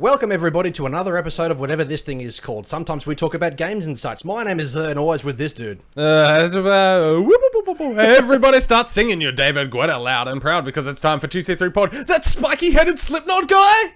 Welcome everybody to another episode of whatever this thing is called. Sometimes we talk about games and such. My name is and always with this dude. Everybody start singing your David Guetta loud and proud because it's time for 2C3 Pod. That spiky-headed SLIPKNOT guy?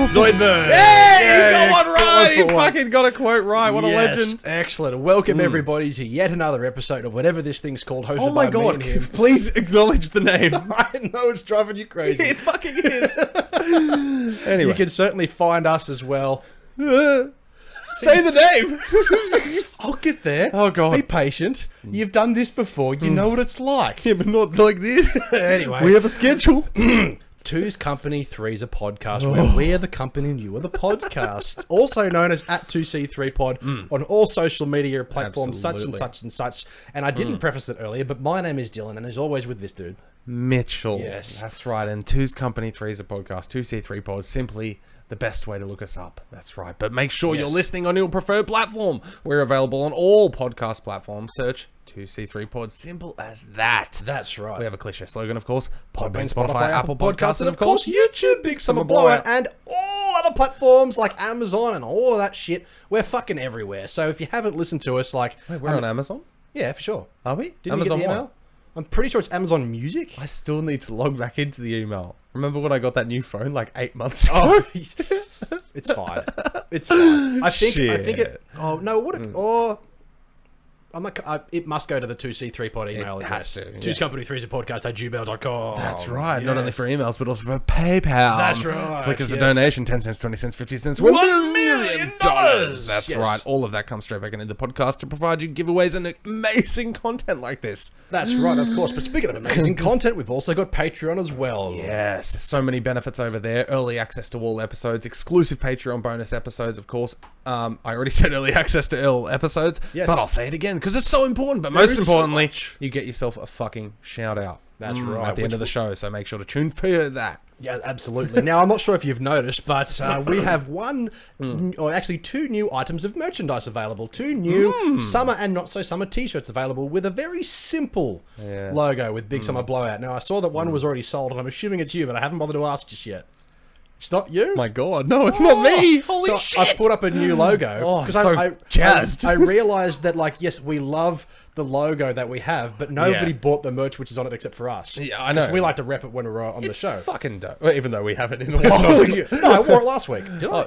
Zoidberg! Hey, you got one right! You fucking got a quote right. What a legend. Excellent. Welcome everybody to yet another episode of whatever this thing's called, hosted Oh my by me god, and him. please acknowledge the name. I know it's driving you crazy. It fucking is. Anyway. You can certainly find us as well. Say the name. I'll get there. Oh, God. Be patient. You've done this before. You know what it's like. Yeah, but not like this. Anyway. We have a schedule. Two's company, three's a podcast, where we're the company and you are the podcast. Also known as at 2C3 Pod on all social media platforms, such and such and such. And I didn't preface it earlier, but my name is Dylan, and as always with this dude, Mitchell. Yes. That's right. And Two's company, three's a podcast. 2C3 Pod, simply the best way to look us up. That's right. But make sure you're listening on your preferred platform. We're available on all podcast platforms. Search 2C3 Pod. Simple as that. That's right. We have a cliche slogan, of course. Podbean, Spotify, Apple Podcasts, and of course YouTube, Big Summer Blowout, and all other platforms like Amazon and all of that shit. We're fucking everywhere. So if you haven't listened to us, like... Wait, we're on Amazon? Yeah, for sure. Are we? Didn't Amazon you get the email? what? I'm pretty sure it's Amazon Music. I still need to log back into the email. Remember when I got that new phone like 8 months ago? Oh, it's fine. It's fine. I think it... Oh, no, what... Oh... it must go to the 2C3 Pod email. It has to. Two's company, three's a podcast at gmail.com. That's right. Not only for emails, but also for PayPal. That's right. Flick us a Yes. donation, 10 cents, 20 cents, 50 cents, $1 $1 million. million. That's Yes. right. All of that comes straight back into the podcast to provide you giveaways and amazing content like this. That's right, of course. But speaking of amazing content, we've also got Patreon as well. Yes, so many benefits over there. Early access to all episodes, exclusive Patreon bonus episodes, of course. I already said early access to all episodes, Yes. but I'll say it again because it's so important. But There most is so importantly, much. you get yourself a fucking shout out. That's right. At the end of the show, so make sure to tune for that. Yeah, absolutely. Now, I'm not sure if you've noticed, but we have or actually two new items of merchandise available. Two new summer and not so summer t-shirts available with a very simple logo with Big Summer Blowout. Now, I saw that one was already sold, and I'm assuming it's you, but I haven't bothered to ask just yet. It's not you? My God, no, it's not me. Holy so shit. I put up a new logo. Oh, I'm so jazzed. I realized that, like, yes, we love the logo that we have, but nobody bought the merch which is on it except for us. Yeah, I know. Because we like to rep it when we're on the show. Fucking dope. Well, even though we haven't in a No, while. I wore it last week. Did I?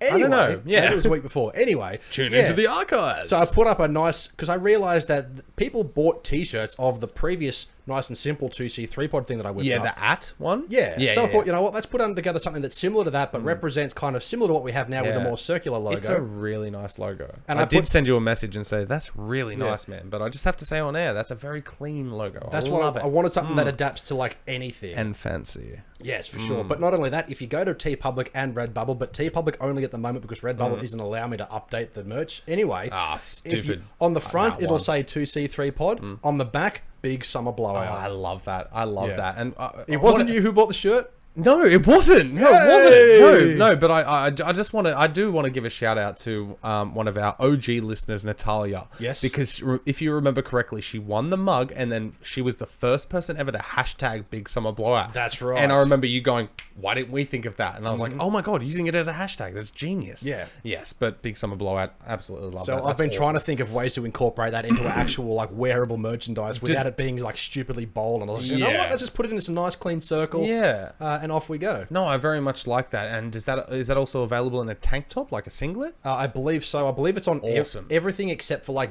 Anyway, don't know. Yeah. maybe it was the week before. Anyway, Tune into the archives. So I put up a nice, because I realized that people bought t-shirts of the previous nice and simple 2C3 Pod thing that I whipped up. the at one? Yeah. So I thought, you know what, let's put together something that's similar to that, but represents kind of similar to what we have now with a more circular logo. It's a really nice logo. And I did send you a message and say, that's really nice, man. But I just have to say on air, that's a very clean logo. That's what I wanted, something that adapts to like anything. And fancy. Yes, for sure. But not only that, if you go to TeePublic and Redbubble, but TeePublic only at the moment because Redbubble isn't allowing me to update the merch anyway. Ah, stupid. On the front, it'll one. say 2C3 Pod. On the back, Big Summer Blowout. Oh, I love that. I love that. And It wasn't you who bought the shirt? No, it wasn't. No, it wasn't. No, but I just want to. I do want to give a shout out to one of our OG listeners, Natalia. Yes. Because if you remember correctly, she won the mug, and then she was the first person ever to hashtag Big Summer Blowout. That's right. And I remember you going, "Why didn't we think of that?" And I was like, "Oh my god, using it as a hashtag, that's genius." Yeah. Yes, but Big Summer Blowout, absolutely love that. So I've been trying to think of ways to incorporate that into actual like wearable merchandise without it being like stupidly bold. And I was like, you know what? Let's just put it in this nice clean circle. Yeah. And off we go. No, I very much like that. And is that also available in a tank top, like a singlet? I believe so. I believe it's on Awesome. everything except for like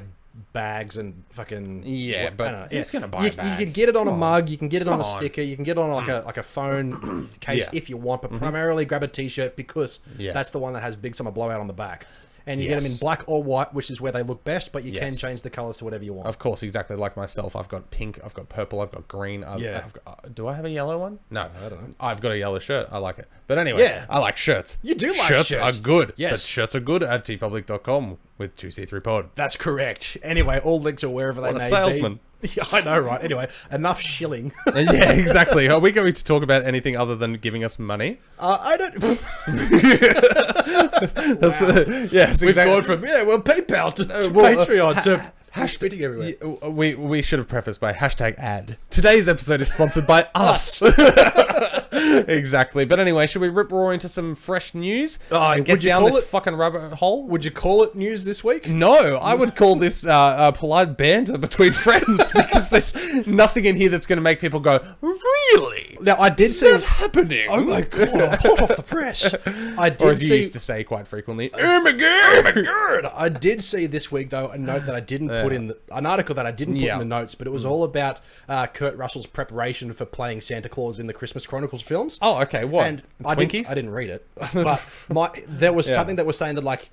bags and fucking who's gonna buy a bag? You can get it on a mug, you can get it on a sticker, you can get it on like a phone case if you want, but primarily grab a t-shirt because that's the one that has Big Summer Blowout on the back. And you get them in black or white, which is where they look best, but you can change the colors to whatever you want. Of course, exactly like myself. I've got pink, I've got purple, I've got green. I've got, do I have a yellow one? No, I don't know. I've got a yellow shirt. I like it. But anyway, I like shirts. You do like shirts. shirts. Are good. Yes. But shirts are good at tpublic.com with 2C3 Pod. That's correct. Anyway, all links are wherever they What a may salesman. be. Yeah, I know, right? Anyway, enough shilling. Yeah, exactly. Are we going to talk about anything other than giving us money? I don't... That's, yes, We've exactly. gone from, PayPal to Patreon to... Hashtag everywhere. We should have prefaced by hashtag ad. Today's episode is sponsored by us. Exactly. But anyway, should we rip raw into some fresh news? And get down this fucking rabbit hole? Would you call it news this week? No, I would call this polite banter between friends because there's nothing in here that's going to make people go, really? Now, I did see... Is that happening? Oh my God, I'm hot off the press. I did Or as see... you used to say quite frequently, oh my God. I did see this week, though, a note that I didn't put in... an article that I didn't put in the notes, but it was all about Kurt Russell's preparation for playing Santa Claus in the Christmas Chronicles films. Oh, okay. What? And Twinkies? I didn't read it, but there was something that was saying that, like,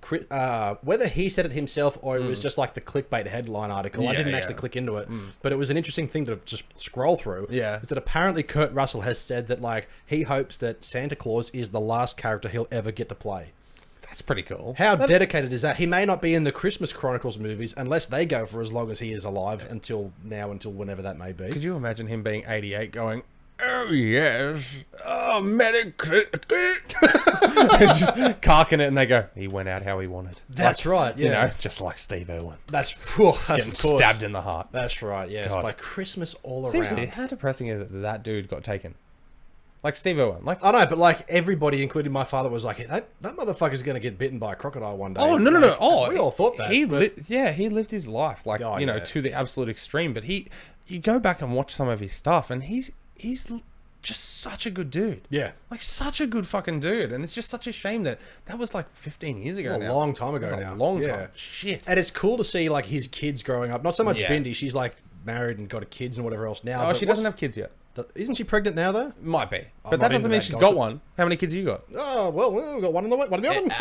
whether he said it himself or it was just like the clickbait headline article. I didn't actually click into it, but it was an interesting thing to just scroll through. Yeah. Is that apparently Kurt Russell has said that, like, he hopes that Santa Claus is the last character he'll ever get to play. That's pretty cool. How dedicated is that? He may not be in the Christmas Chronicles movies unless they go for as long as he is alive until whenever that may be. Could you imagine him being 88 going, oh yes, oh Metacritic, and just carking it, and they go, he went out how he wanted. That's right, yeah. You know, just like Steve Irwin. That's Getting stabbed in the heart. That's right, yes. God. By Christmas all Seriously, around. how depressing is it that dude got taken? Like Steve Irwin. Like, I know, but like everybody, including my father, was like, that motherfucker's going to get bitten by a crocodile one day. oh, no. Oh, we all thought that. He lived his life, like, to the absolute extreme. But you go back and watch some of his stuff, and he's just such a good dude. Yeah. Like, such a good fucking dude. And it's just such a shame that was like 15 years ago now. A long time ago now. A long time. Shit. And it's cool to see like his kids growing up. Not so much Yeah. Bindi. She's like married and got kids and whatever else now. Oh, but she doesn't have kids yet. Isn't she pregnant now though? Might be. I'm But that not doesn't into mean that she's gossip. got one. How many kids have you got? Oh, well, we've got one in the oven.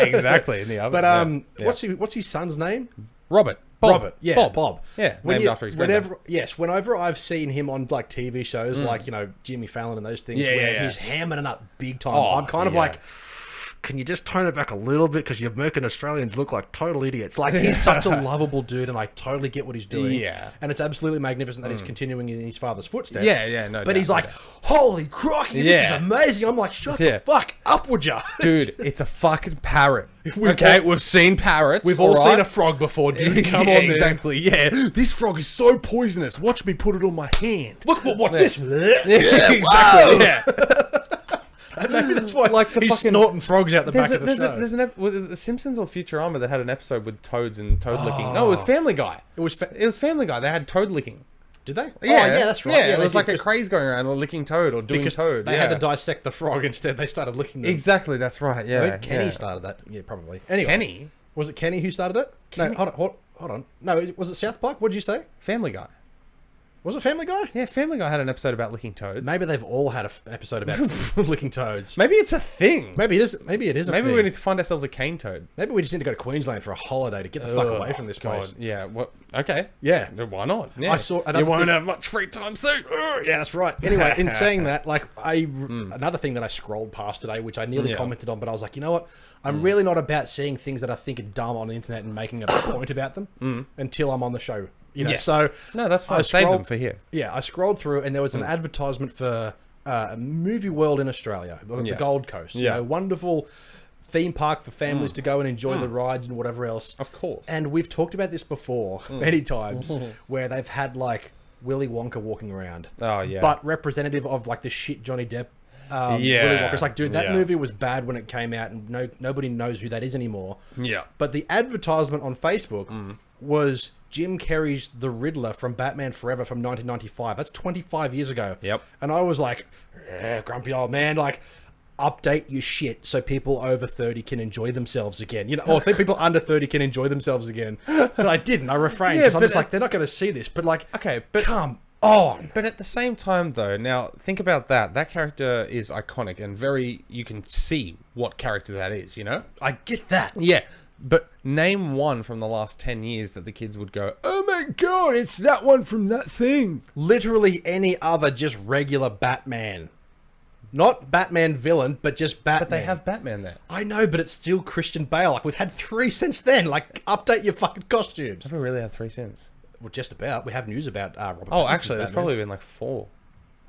Exactly. In the oven. But Yeah. what's his son's name? Robert. Robert. Yeah, Bob. Yeah, named after his granddad. Whenever I've seen him on like TV shows like, Jimmy Fallon and those things where he's hamming it up big time, I'm kind of like, can you just tone it back a little bit because you're making Australians look like total idiots? Like, he's such a lovable dude, and I totally get what he's doing. Yeah. And it's absolutely magnificent that he's continuing in his father's footsteps. Yeah, no But doubt, he's no like, doubt. holy crocky, this is amazing. I'm like, shut the fuck up, would ya? Dude, it's a fucking parrot. We've seen parrots. We've all seen a frog before, dude. Come on, man. Exactly, yeah. This frog is so poisonous. Watch me put it on my hand. Look, watch this. Yeah, exactly, yeah. Maybe that's why Like he's fucking, snorting frogs out the back of the show. Was it The Simpsons or Futurama that had an episode with toads and toad licking? No, it was Family Guy. It was Family Guy. They had toad licking. Did they? Yeah, that's right. Yeah, it was like a craze going around licking toad or doing toad. They had to dissect the frog instead. They started licking them. Exactly, that's right. Yeah, I think Kenny started that. Yeah, probably. Anyway, Kenny? Was it Kenny who started it? No, hold on. No, was it South Park? What did you say? Family Guy. Was it Family Guy? Yeah, Family Guy had an episode about licking toads. Maybe they've all had an episode about licking toads. Maybe it's a thing. Maybe it is. Maybe it is. Maybe we need to find ourselves a cane toad. Maybe we just need to go to Queensland for a holiday to get the fuck away from this place. Yeah. What? Okay. Yeah. Why not? Yeah. I saw. You won't have much free time soon. Yeah, that's right. Anyway, in saying that, like, another thing that I scrolled past today, which I nearly commented on, but I was like, you know what? I'm really not about seeing things that I think are dumb on the internet and making a point about them until I'm on the show. Yes. So no, that's fine. Save them for here. Yeah, I scrolled through and there was an advertisement for Movie World in Australia, the Gold Coast. You know, wonderful theme park for families to go and enjoy the rides and whatever else. Of course. And we've talked about this before many times, where they've had like Willy Wonka walking around. Oh yeah. But representative of like the shit Johnny Depp. Willy Wonka. It's like, dude, that movie was bad when it came out, and nobody knows who that is anymore. Yeah. But the advertisement on Facebook was Jim Carrey's The Riddler from Batman Forever from 1995. That's 25 years ago. Yep. And I was like, grumpy old man, like, update your shit so people over 30 can enjoy themselves again. You know, or people under 30 can enjoy themselves again. But I didn't. I refrained because I'm just like, they're not going to see this. But like, okay, but come on. But at the same time, though, now think about that. That character is iconic and you can see what character that is, you know? I get that. Yeah. But name one from the last 10 years that the kids would go, oh my god, it's that one from that thing. Literally any other just regular Batman. Not Batman villain, but just Batman. But they have Batman there. I know, but it's still Christian Bale. Like, we've had 3 since then. Like, update your fucking costumes. Have we really had 3 since? Well, just about. We have news about Robert Oh, Pattinson's actually, there's Batman. probably been like 4.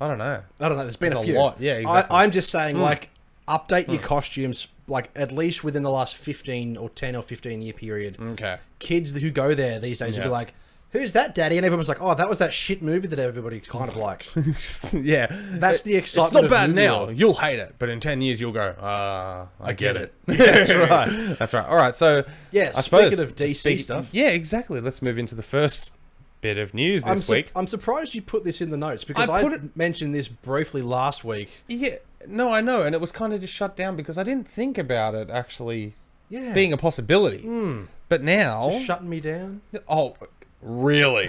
I don't know. There's been There's a few. lot. Yeah, exactly. I'm just saying, like, update your costumes, like, at least within the last 15 or 10 or 15 year period. Okay. Kids who go there these days will be like, who's that, Daddy? And everyone's like, oh, that was that shit movie that everybody kind of likes. Yeah. That's the excitement. It's not bad movie now. world. You'll hate it. But in 10 years, you'll go, I get it. That's right. That's right. All right. So, Yeah, I speaking suppose, of DC stuff. Yeah, exactly. Let's move into the first bit of news this week. I'm surprised you put this in the notes because I I put it- mentioned this briefly last week. Yeah. No, I know. And it was kind of just shut down because I didn't think about it actually being a possibility. But now... Just shutting me down. Oh, really?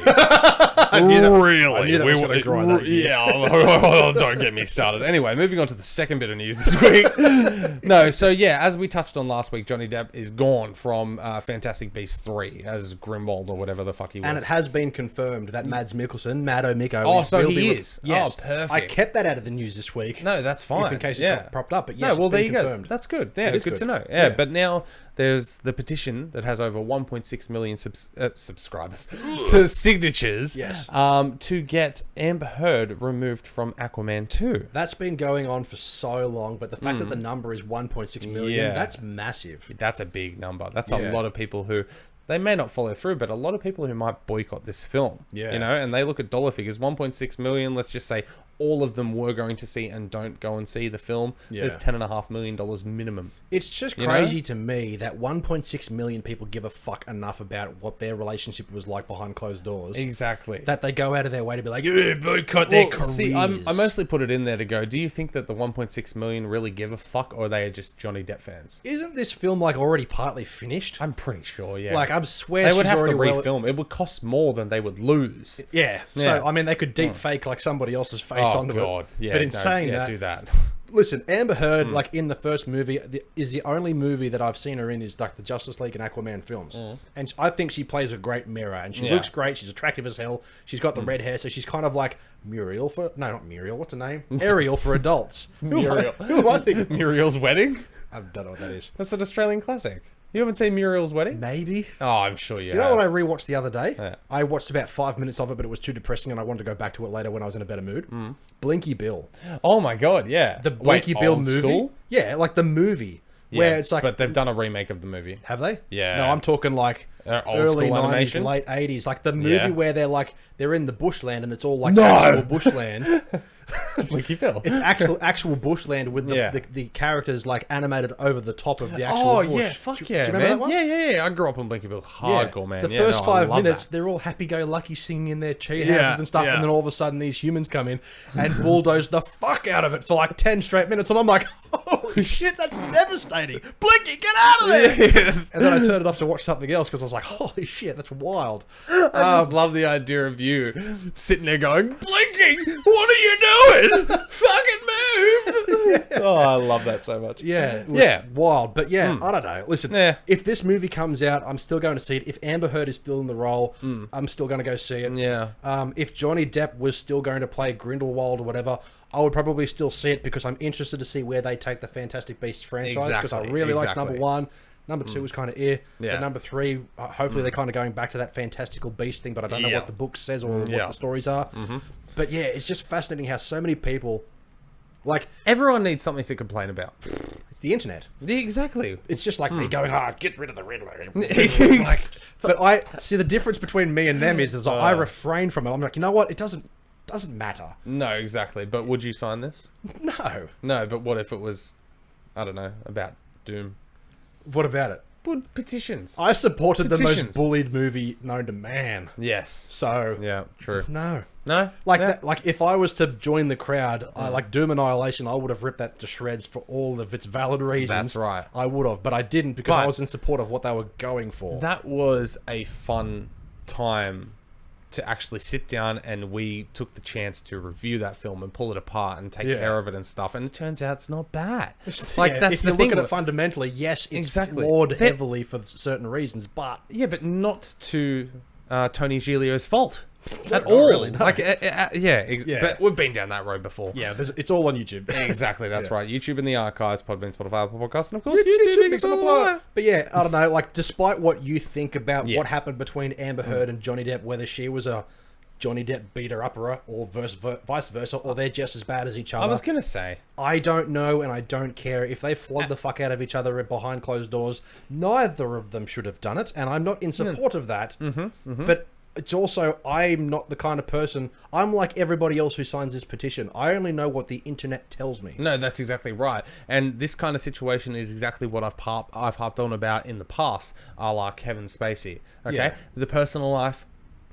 I knew that was Really? gonna grind that year. Yeah, don't get me started. Anyway, moving on to the second bit of news this week. No, so yeah, as we touched on last week, Johnny Depp is gone from Fantastic Beasts 3 as Grimwald or whatever the fuck he was. And it has been confirmed that Mads Mikkelsen, Maddo Mikko... Oh, so will he be is? Yes. Oh, perfect. I kept that out of the news this week. No, that's fine. If in case it got propped up, but yes, no, well, it's there been you confirmed. go. That's good. Yeah, It is good to good. know. Yeah, Yeah. but now there's the petition that has over 1.6 million subscribers, so signatures, Yes. to get Amber Heard removed from Aquaman 2. That's been going on for so long, but the fact that the number is 1.6 million, Yeah. that's massive. That's a big number. That's Yeah. a lot of people who... They may not follow through, but a lot of people who might boycott this film. Yeah. You know, and they look at dollar figures, 1.6 million, let's just say all of them were going to see and don't go and see the film. Yeah. There's $10.5 million minimum. It's just You know? crazy to me that 1.6 million people give a fuck enough about what their relationship was like behind closed doors. Exactly. That they go out of their way to be like, boycott their careers. See, I mostly put it in there to go, do you think that the 1.6 million really give a fuck, or are they just Johnny Depp fans? Isn't this film like already partly finished? I'm pretty sure, yeah. Like, I swear they would she's have to already refilm. It would cost more than they would lose. Yeah. Yeah. So, I mean, they could deep fake like somebody else's face Oh, onto God. it. Yeah, but in saying that, do that. listen, Amber Heard, like in the first movie, is the only movie that I've seen her in is like the Justice League and Aquaman films. And I think she plays a great mirror, and she looks great. She's attractive as hell. She's got the red hair, so she's kind of like Muriel for... No, not Muriel. What's her name? Ariel for adults. Muriel. Who am I thinking? Muriel's Wedding? I don't know what that is. That's an Australian classic. You haven't seen Muriel's Wedding? Maybe. Oh, I'm sure you You know have. what I rewatched the other day? Yeah. I watched about 5 minutes of it, but it was too depressing, and I wanted to go back to it later when I was in a better mood. Blinky Bill. Oh my God, yeah. The Blinky Bill Old movie. School? Yeah, like the movie. Where it's like... But they've done a remake of the movie. Have they? Yeah. No, I'm talking like Old early school 90s, animation? late 80s. Like the movie Yeah. where they're in the bushland and it's all like No! actual bushland. Blinky Bill. It's actual bushland with the characters like animated over the top of the actual Oh, bush. yeah, fuck Do yeah, you man. remember that one? Yeah. I grew up on Blinky Bill. Hardcore, man. The Yeah, first no, I 5 love minutes, that. they're all happy-go-lucky singing in their tree Yeah, houses and stuff, yeah. and then all of a sudden these humans come in and bulldoze the fuck out of it for like 10 straight minutes, and I'm like, holy shit, that's devastating. Blinky, get out of there! Yes. And then I turned it off to watch something else because I was like, holy shit, that's wild. I just love the idea of you sitting there going, Blinking, what are you doing? Fucking move! Oh, I love that so much. Yeah, it was wild. But yeah, I don't know. Listen, Yeah. if this movie comes out, I'm still going to see it. If Amber Heard is still in the role, I'm still going to go see it. Yeah. If Johnny Depp was still going to play Grindelwald or whatever, I would probably still see it because I'm interested to see where they take the Fantastic Beasts franchise because I really liked number 1. Number 2 was kind of Yeah. But number 3, hopefully they're kind of going back to that fantastical beast thing, but I don't know what the book says or what the stories are. But yeah, it's just fascinating how so many people... Like, Everyone needs something to complain about. it's the internet. Exactly. It's just like me going, get rid of the Riddler. Like, but I see the difference between me and them is I refrain from it. I'm like, you know what? It doesn't matter. No, exactly. But would you sign this? No. No, but what if it was, I don't know, about Doom? What about it? Would petitions? I supported the Petitions. most bullied movie known to man. Yes. So Yeah, true. no. No? Like Yeah. that, like if I was to join the crowd, like Doom Annihilation, I would have ripped that to shreds for all of its valid reasons. That's right. I would have, but I didn't because I But- was in support of what they were going for. That was a fun time to actually sit down, and we took the chance to review that film and pull it apart and take care of it and stuff, and it turns out it's not bad. Like, Yeah, that's if the you thing. look at it fundamentally, yes, it's Exactly. flawed That- heavily for certain reasons, but Yeah, but not to Tony Giglio's fault at Not all. really, no. Like, but we've been down that road before. Yeah, it's all on YouTube. Exactly, that's right. YouTube in the archives, Podbean, Spotify, Apple Podcasts, and of course YouTube. Mix them up. But yeah, I don't know. Like, despite what you think about what happened between Amber Heard and Johnny Depp, whether she was a Johnny Depp beater-upper or vice versa, or they're just as bad as each other. I was going to say. I don't know, and I don't care. If they flog the fuck out of each other behind closed doors, neither of them should have done it, and I'm not in support of that. But it's also, I'm not the kind of person... I'm like everybody else who signs this petition. I only know what the internet tells me. No, that's exactly right. And this kind of situation is exactly what I've harped on about in the past, a la Kevin Spacey. Okay? Yeah. The personal life...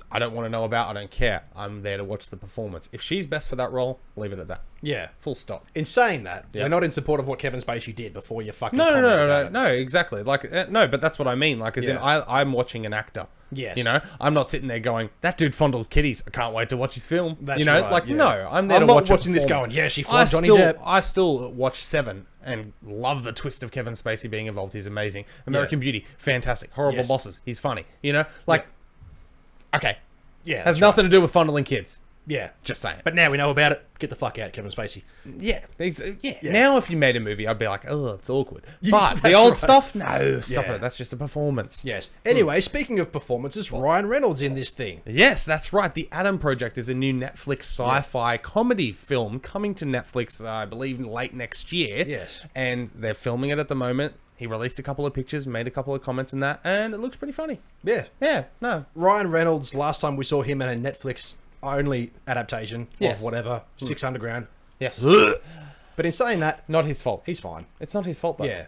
I don't want to know about. I don't care. I'm there to watch the performance. If she's best for that role, leave it at that. Yeah. Full stop. In saying that, we're not in support of what Kevin Spacey did before you fucking No, exactly. Like, no, but that's what I mean. Like, as in, I'm watching an actor. Yes. You know, I'm not sitting there going, that dude fondled kitties. I can't wait to watch his film. That's you know, right, like, yeah. no, I'm there to watch watching this going, yeah, she I flogged Johnny Depp. I still watch Seven and love the twist of Kevin Spacey being involved. He's amazing. American Beauty, fantastic. Horrible Bosses, he's funny. You know, like, okay. Yeah, has nothing to do with fondling kids. Yeah. Just saying. But now we know about it. Get the fuck out, Kevin Spacey. Yeah. Now if you made a movie, I'd be like, oh, it's awkward. Yeah, But the that's old right. stuff, no, stop it. That's just a performance. Yes. Anyway, speaking of performances, Ryan Reynolds in this thing. Yes, that's right. The Adam Project is a new Netflix sci-fi comedy film coming to Netflix, I believe, late next year. Yes. And they're filming it at the moment. He released a couple of pictures, made a couple of comments in that, and it looks pretty funny. Yeah. Yeah, no. Ryan Reynolds, last time we saw him in a Netflix only adaptation of whatever, Six Underground. Yes. But in saying that, Not his fault. he's fine. It's not his fault, though. Yeah.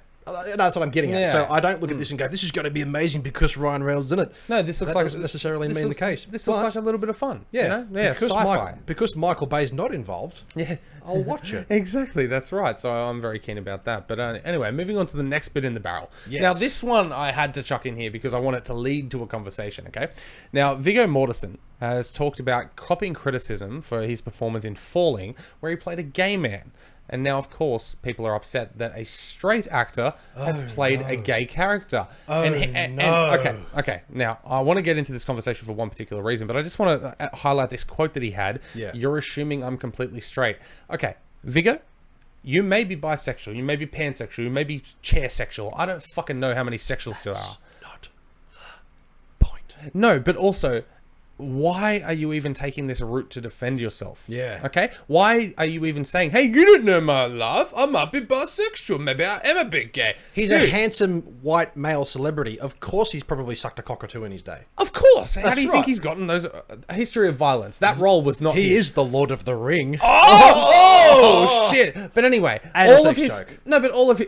That's what I'm getting at. Yeah. So I don't look at this and go, this is going to be amazing because Ryan Reynolds is in it. No, this looks that like... doesn't necessarily mean the case. This looks like a little bit of fun. Yeah. You know? Yeah, sci-fi. Because Michael Bay's not involved, I'll watch it. Exactly, that's right. So I'm very keen about that. But anyway, moving on to the next bit in the barrel. Yes. Now, this one I had to chuck in here because I want it to lead to a conversation, okay? Now, Viggo Mortensen has talked about copping criticism for his performance in Falling, where he played a gay man. And now, of course, people are upset that a straight actor has played a gay character. Okay. Now, I want to get into this conversation for one particular reason, but I just want to highlight this quote that he had. Yeah. You're assuming I'm completely straight. Okay, Viggo, you may be bisexual, you may be pansexual, you may be chairsexual. I don't fucking know how many sexuals there are. Not the point. No, but also... why are you even taking this route to defend yourself? Yeah. Okay? Why are you even saying, hey, you don't know my life. I might be bisexual. Maybe I am a bit gay. He's a handsome white male celebrity. Of course he's probably sucked a cock or two in his day. Of course. How do you right. think he's gotten those... a history of violence. That role was not He his. is the Lord of the Ring. Oh, shit. But anyway, And all a of sex his... joke. No, but all of his...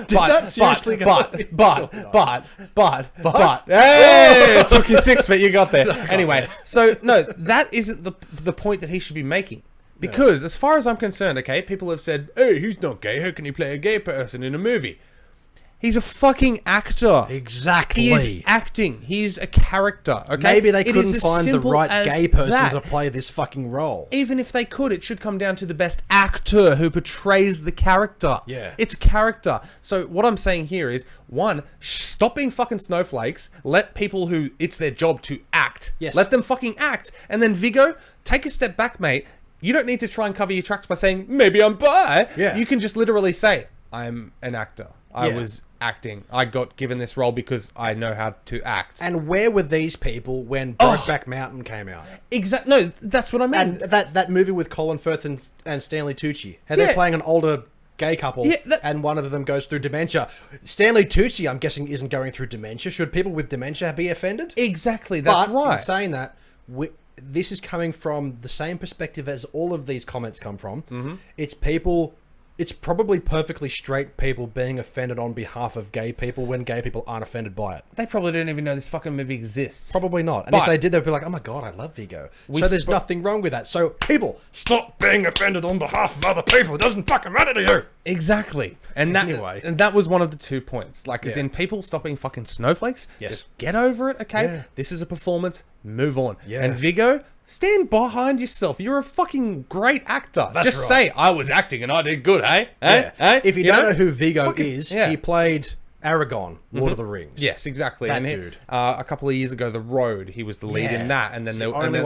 that seriously go- but... Hey, it took you 6, but you got there. Anyway, so, no, that isn't the point that he should be making. Because, as far as I'm concerned, okay, people have said, hey, he's not gay. How can he play a gay person in a movie? He's a fucking actor. Exactly. He is acting. He's a character, okay? Maybe they It is couldn't as find the simple right as gay person that. to play this fucking role. Even if they could, it should come down to the best actor who portrays the character. Yeah. It's a character. So what I'm saying here is, one, stop being fucking snowflakes. Let people who it's their job to act. Yes. Let them fucking act. And then Viggo, take a step back, mate. You don't need to try and cover your tracks by saying, maybe I'm bi. Yeah. You can just literally say, I'm an actor. I Yeah. was acting. I got given this role because I know how to act. And where were these people when Brokeback Mountain came out? No, that's what I mean. And that movie with Colin Firth and Stanley Tucci, how they're playing an older gay couple, and one of them goes through dementia. Stanley Tucci, I'm guessing, isn't going through dementia. Should people with dementia be offended? Exactly, that's right. In saying that, this is coming from the same perspective as all of these comments come from. Mm-hmm. It's people... It's probably perfectly straight people being offended on behalf of gay people when gay people aren't offended by it. They probably don't even know this fucking movie exists. Probably not. And But- if they did, they'd be like, oh my God, I love Viggo. So there's nothing wrong with that. So people, stop being offended on behalf of other people. It doesn't fucking matter to you. Exactly. And that Anyway. and that was one of the 2 points. Like, as Yeah. in people stopping fucking snowflakes. Yes. Just get over it, okay? Yeah. This is a performance. Move on. Yeah. And Viggo, stand behind yourself. You're a fucking great actor. That's Just right. say, I was acting and I did good, hey? Yeah. Hey? If you don't know who Viggo Fucking- is, yeah. he played Aragorn, Lord of the Rings. Yes, exactly. That and dude. A couple of years ago, The Road, he was the lead in that. And then,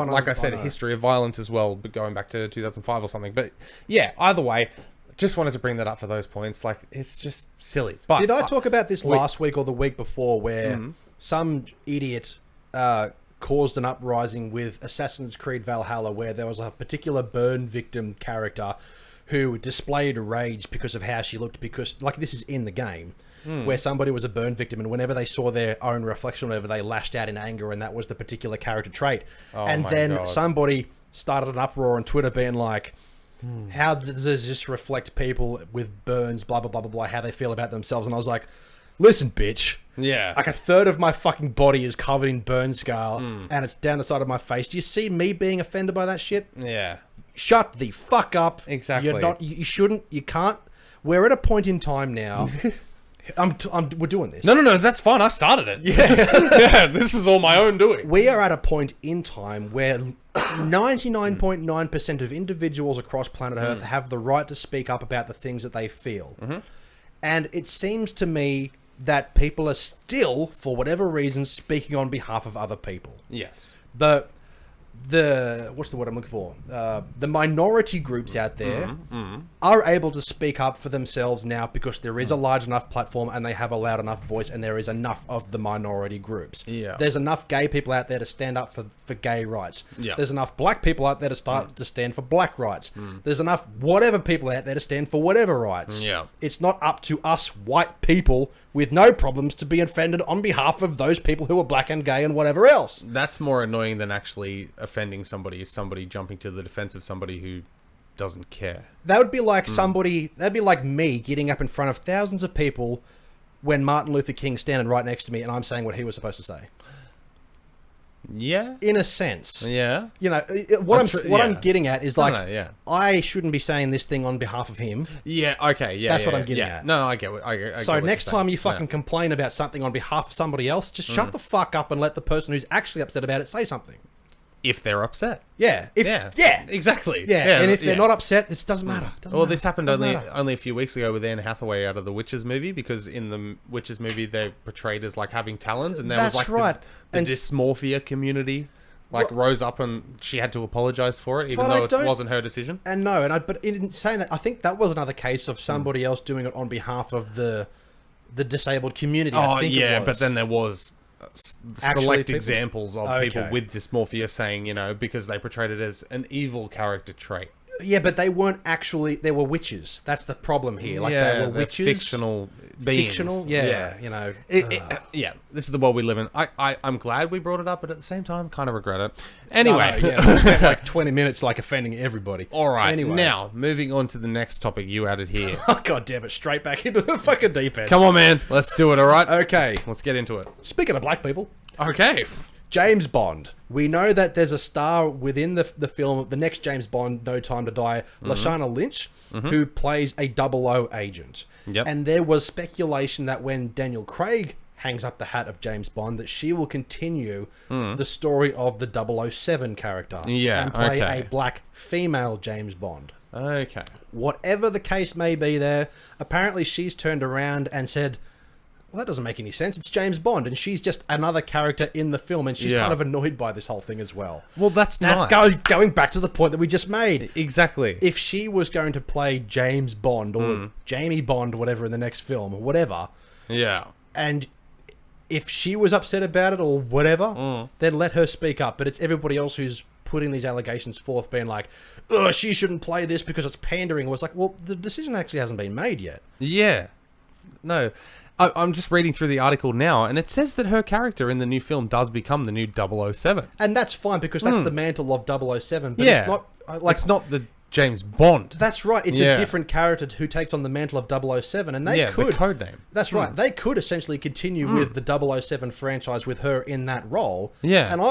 like I said, History of Violence as well, but going back to 2005 or something. But yeah, either way, just wanted to bring that up for those points. Like, it's just silly. But did I talk about this last week or the week before where some idiot caused an uprising with Assassin's Creed Valhalla where there was a particular burn victim character who displayed rage because of how she looked, because, like, this is in the game, where somebody was a burn victim, and whenever they saw their own reflection, whenever they lashed out in anger, and that was the particular character trait. And then somebody started an uproar on Twitter being like, how does this reflect people with burns, blah, blah, blah, blah, blah, how they feel about themselves? And I was like, listen, bitch. Yeah. Like, a third of my fucking body is covered in burn scar, and it's down the side of my face. Do you see me being offended by that shit? Yeah. Shut the fuck up. Exactly. You're not. You shouldn't. You can't. We're at a point in time now. We're doing this. No. That's fine. I started it. Yeah. This is all my own doing. We are at a point in time where 99.9% of individuals across planet Earth have the right to speak up about the things that they feel. And it seems to me that people are still, for whatever reason, speaking on behalf of other people. Yes. The what's the word I'm looking for? The minority groups out there are able to speak up for themselves now because there is a large enough platform and they have a loud enough voice and there is enough of the minority groups. Yeah. There's enough gay people out there to stand up for gay rights. Yeah. There's enough black people out there to stand for black rights. There's enough whatever people out there to stand for whatever rights. Yeah. It's not up to us white people with no problems to be offended on behalf of those people who are black and gay and whatever else. That's more annoying than actually offending somebody, is somebody jumping to the defense of somebody who doesn't care. That would be like that'd be like me getting up in front of thousands of people when Martin Luther King's standing right next to me and I'm saying what he was supposed to say. Yeah. In a sense. Yeah. You know, what I'm getting at is like, I shouldn't be saying this thing on behalf of him. Yeah, okay, yeah. That's what I'm getting at. No, I get what I get So what next you're saying. time you fucking complain about something on behalf of somebody else, just shut the fuck up and let the person who's actually upset about it say something. If they're upset. Yeah. Exactly. Yeah. And if they're not upset, it doesn't matter. This happened only a few weeks ago with Anne Hathaway out of the Witches movie, because in the Witches movie they portrayed as like having talons, and there was like the dysmorphia community rose up and she had to apologize for it, even though it wasn't her decision. But in saying that, I think that was another case of somebody else doing it on behalf of the disabled community. But then there was select examples of people with dysmorphia saying, because they portrayed it as an evil character trait. Yeah, but they weren't actually. They were witches. That's the problem here. Like, they were witches. Fictional beings. Fictional? Yeah. This is the world we live in. I'm glad we brought it up, but at the same time, kind of regret it. Anyway. We spent like 20 minutes like offending everybody. All right. Anyway. Now, moving on to the next topic you added here. Oh, God damn it. Straight back into the fucking deep end. Come on, man. Let's do it, all right? Okay. Let's get into it. Speaking of black people. Okay. James Bond. We know that there's a star within the film, the next James Bond, No Time to Die, Lashana Lynch, who plays a 00 agent. Yep. And there was speculation that when Daniel Craig hangs up the hat of James Bond, that she will continue the story of the 007 character. Yeah, and play a black female James Bond. Okay. Whatever the case may be there, apparently she's turned around and said, well, that doesn't make any sense. It's James Bond, and she's just another character in the film, and she's kind of annoyed by this whole thing as well. Well, that's nice. Going back to the point that we just made. Exactly. If she was going to play James Bond or Jamie Bond, whatever, in the next film, or whatever, and if she was upset about it or whatever, then let her speak up. But it's everybody else who's putting these allegations forth, being like, "Oh, she shouldn't play this because it's pandering." It was like, well, the decision actually hasn't been made yet. Yeah. No. I'm just reading through the article now, and it says that her character in the new film does become the new 007. And that's fine, because that's the mantle of 007, but it's not... it's not the James Bond. That's right. It's a different character who takes on the mantle of 007, and they could... the code name. That's right. They could essentially continue with the 007 franchise with her in that role. Yeah. And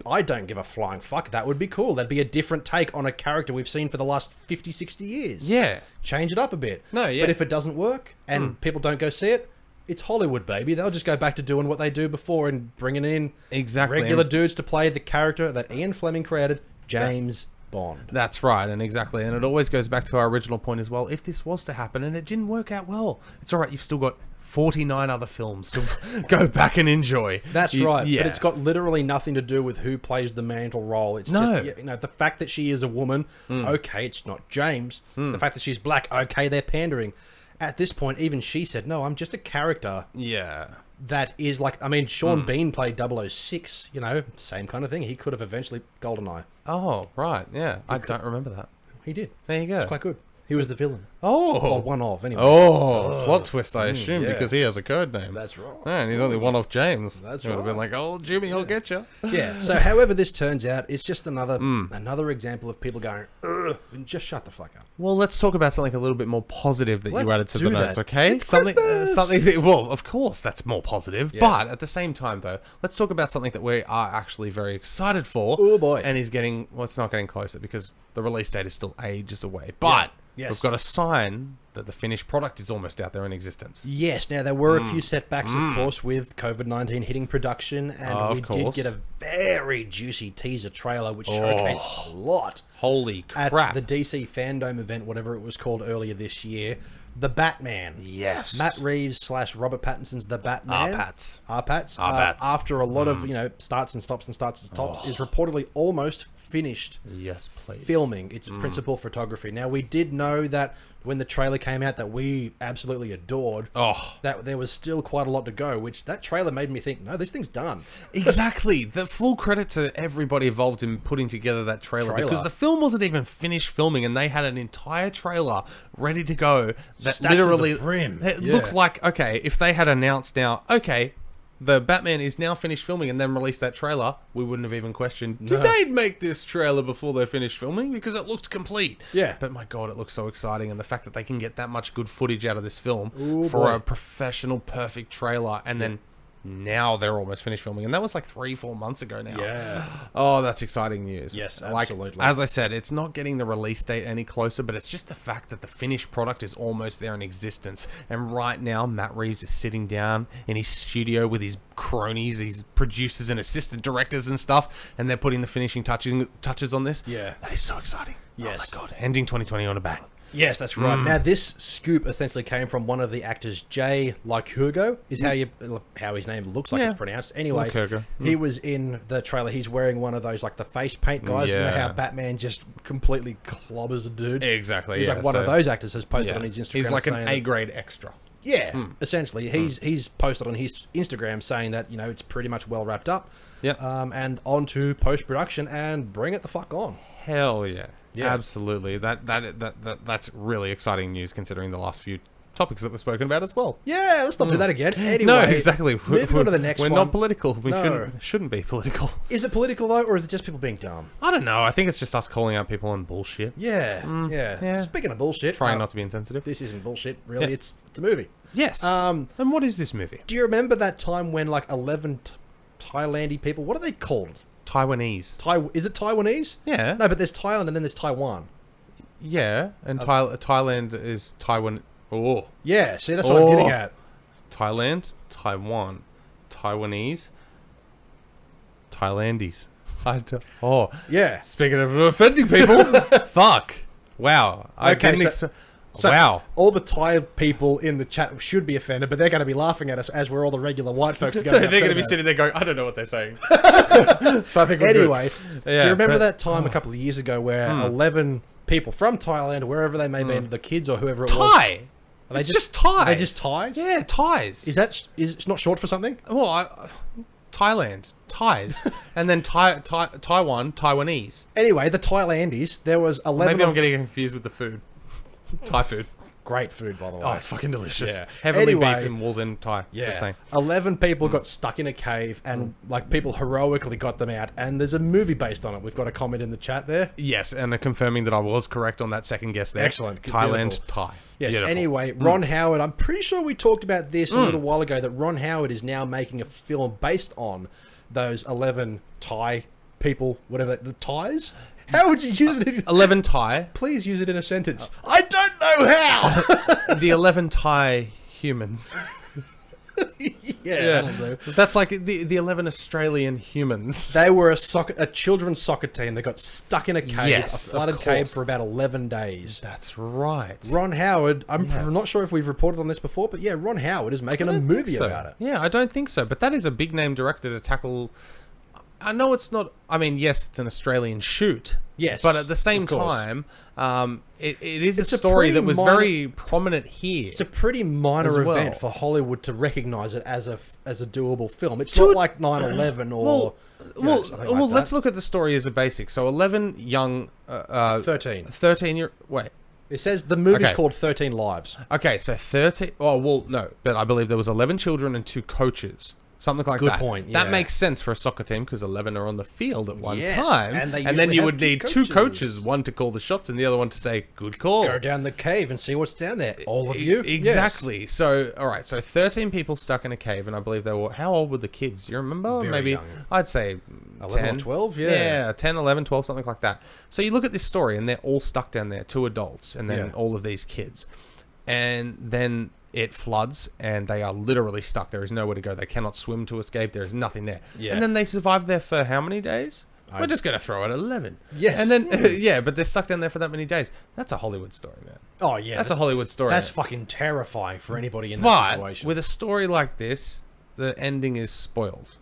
I don't give a flying fuck. That would be cool. That'd be a different take on a character we've seen for the last 50, 60 years. Yeah. Change it up a bit. No, yeah. But if it doesn't work, and people don't go see it, it's Hollywood, baby. They'll just go back to doing what they do before and bringing in regular dudes to play the character that Ian Fleming created, James Bond. That's right, and exactly. And it always goes back to our original point as well. If this was to happen and it didn't work out well, it's all right. You've still got 49 other films to go back and enjoy. That's right. Yeah. But it's got literally nothing to do with who plays the mantle role. It's just, the fact that she is a woman, okay, it's not James. The fact that she's black, okay, they're pandering. At this point, even she said, no, I'm just a character. Yeah. That is like, I mean, Sean Bean played 006, same kind of thing. He could have eventually GoldenEye. Oh, right, yeah. I don't remember that. He did. There you go. It's quite good. He was the villain. Oh. Or one of, anyway. Oh, plot twist, I assume, yeah. because he has a code name. That's right. Yeah, and he's only one off James. That's He would have been like, oh, Jimmy, I'll get you. Yeah, so however this turns out, it's just another example of people going, ugh, just shut the fuck up. Well, let's talk about something a little bit more positive that you added to the notes, okay? It's something Christmas! that, well, of course, that's more positive. Yes. But at the same time, though, let's talk about something that we are actually very excited for. Oh, boy. And is getting, well, it's not getting closer because the release date is still ages away. But Yes. we've got a sign that the finished product is almost out there in existence. Yes, now there were a few setbacks, of course, with COVID-19 hitting production, and we did get a very juicy teaser trailer which showcased a lot. Holy crap. At the DC Fandom event, whatever it was called earlier this year. The Batman. Yes. Matt Reeves / Robert Pattinson's The Batman. R-Pats. After a lot of, starts and stops, is reportedly almost finished Yes, please. filming its principal photography. Now, we did know that when the trailer came out that we absolutely adored, that there was still quite a lot to go, which that trailer made me think, no, this thing's done. Exactly. The full credit to everybody involved in putting together that trailer, because the film wasn't even finished filming and they had an entire trailer ready to go that Stacked literally to the brim. It looked like, okay, if they had announced now, okay, the Batman is now finished filming and then released that trailer, we wouldn't have even questioned, did they make this trailer before they finished filming? Because it looked complete. Yeah. But my God, it looks so exciting. And the fact that they can get that much good footage out of this film boy. a professional, perfect trailer, and then now they're almost finished filming. And that was like 3-4 months ago now. Yeah. Oh, that's exciting news. Yes, Like, absolutely. as I said, it's not getting the release date any closer, but it's just the fact that the finished product is almost there in existence. And right now, Matt Reeves is sitting down in his studio with his cronies, his producers and assistant directors and stuff, and they're putting the finishing touches on this. Yeah. That is so exciting. Yes. Oh my God. Ending 2020 on a bang. Yes, that's right. Now, this scoop essentially came from one of the actors, Jay Lycurgo, is how his name looks like it's pronounced. Anyway, he was in the trailer. He's wearing one of those, like, the face paint guys. You know how Batman just completely clobbers a dude? Exactly, He's like one of those actors has posted on his Instagram. He's like an saying A-grade extra. Yeah, essentially. He's posted on his Instagram saying that, it's pretty much well wrapped up. Yep. And on to post-production and bring it the fuck on. Hell yeah. Yeah. Absolutely. That's really exciting news considering the last few topics that we've spoken about as well. Yeah, let's not do that again. Anyway, No, exactly. Moving on to the next We're one. not political. We No. shouldn't be political. Is it political, though, or is it just people being dumb? I don't know. I think it's just us calling out people on bullshit. Yeah. Speaking of bullshit. Trying not to be insensitive. This isn't bullshit, really. Yeah. It's a movie. Yes. And what is this movie? Do you remember that time when, like, 11 Thailandy people, what are they called? Taiwanese. Is it Taiwanese? Yeah. No, but there's Thailand and then there's Taiwan. Yeah. And Thailand is Taiwan. Oh. Yeah, see, that's what I'm getting at. Thailand, Taiwan, Taiwanese, Thailandies. Yeah. Speaking of offending people, fuck. Wow. Okay, So wow. All the Thai people in the chat should be offended, but they're going to be laughing at us as we're all the regular white folks are going to be They're going to be upset sitting there going, I don't know what they're saying. So I think we're Anyway, good. do you remember that time a couple of years ago where 11 people from Thailand, wherever they may be, the kids or whoever it was... Thai. Are they It's just Thai. Are they just Thais? Yeah, Thais. Is it not short for something? Well, Thailand, Thais, and then Taiwan, Taiwanese. Anyway, the Thailandis, there was 11... Maybe I'm getting confused with the food. Thai food. Great food, by the way. Oh, it's fucking delicious. Yeah. Heavenly Anyway, beef in Wallsend Thai. Yeah. Just saying. 11 people got stuck in a cave and like people heroically got them out, and there's a movie based on it. We've got a comment in the chat there. Yes, and confirming that I was correct on that second guess there. Excellent. Thailand, Beautiful. Thai. Yes, Beautiful. anyway, Ron Howard, I'm pretty sure we talked about this a little while ago, that Ron Howard is now making a film based on those 11 Thai people, whatever, the Thais? How would you use it? 11 Thai. Please use it in a sentence. I don't know how! The 11 Thai humans. Yeah, that'll do. That's like the 11 Australian humans. They were a children's soccer team that got stuck in a cave, Yes, a flooded of cave course. for about 11 days. That's right. Ron Howard, I'm not sure if we've reported on this before, but yeah, Ron Howard is making a movie about it. Yeah, I don't think so. But that is a big name director to tackle. I know it's not. I mean, yes, it's an Australian shoot. Yes, but at the same of course. time, it is It's a a story pretty that was minor- very prominent here. It's a pretty minor As well. event for Hollywood to recognise it as a doable film. It's not like 9/11 or... let's look at the story as a basic. So 11 young... 13. 13-year... Wait. It says the movie's Okay. called 13 Lives. Okay, so 13... Oh, well, no. But I believe there was 11 children and 2 coaches. Something like Good that. point, yeah. That makes sense for a soccer team because 11 are on the field at one Yes, time. and they then usually you have would two need coaches. 2 coaches, one to call the shots and the other one to say, good call. Go down the cave and see what's down there. All of you. Exactly. Yes. So, all right. So 13 people stuck in a cave, and I believe they were... How old were the kids? Do you remember? Very Maybe, young. I'd say 11 10. or 12, yeah. Yeah, 10, 11, 12, something like that. So you look at this story, and they're all stuck down there, 2 adults, and then Yeah. all of these kids. And then it floods, and they are literally stuck. There is nowhere to go. They cannot swim to escape. There is nothing there. Yeah. And then they survived there for how many days? We're just going to throw it at 11. Yes. And then, yeah, but they're stuck down there for that many days. That's a Hollywood story, man. Oh, yeah. That's a Hollywood story. That's fucking terrifying for anybody in that But situation. with a story like this, the ending is spoiled.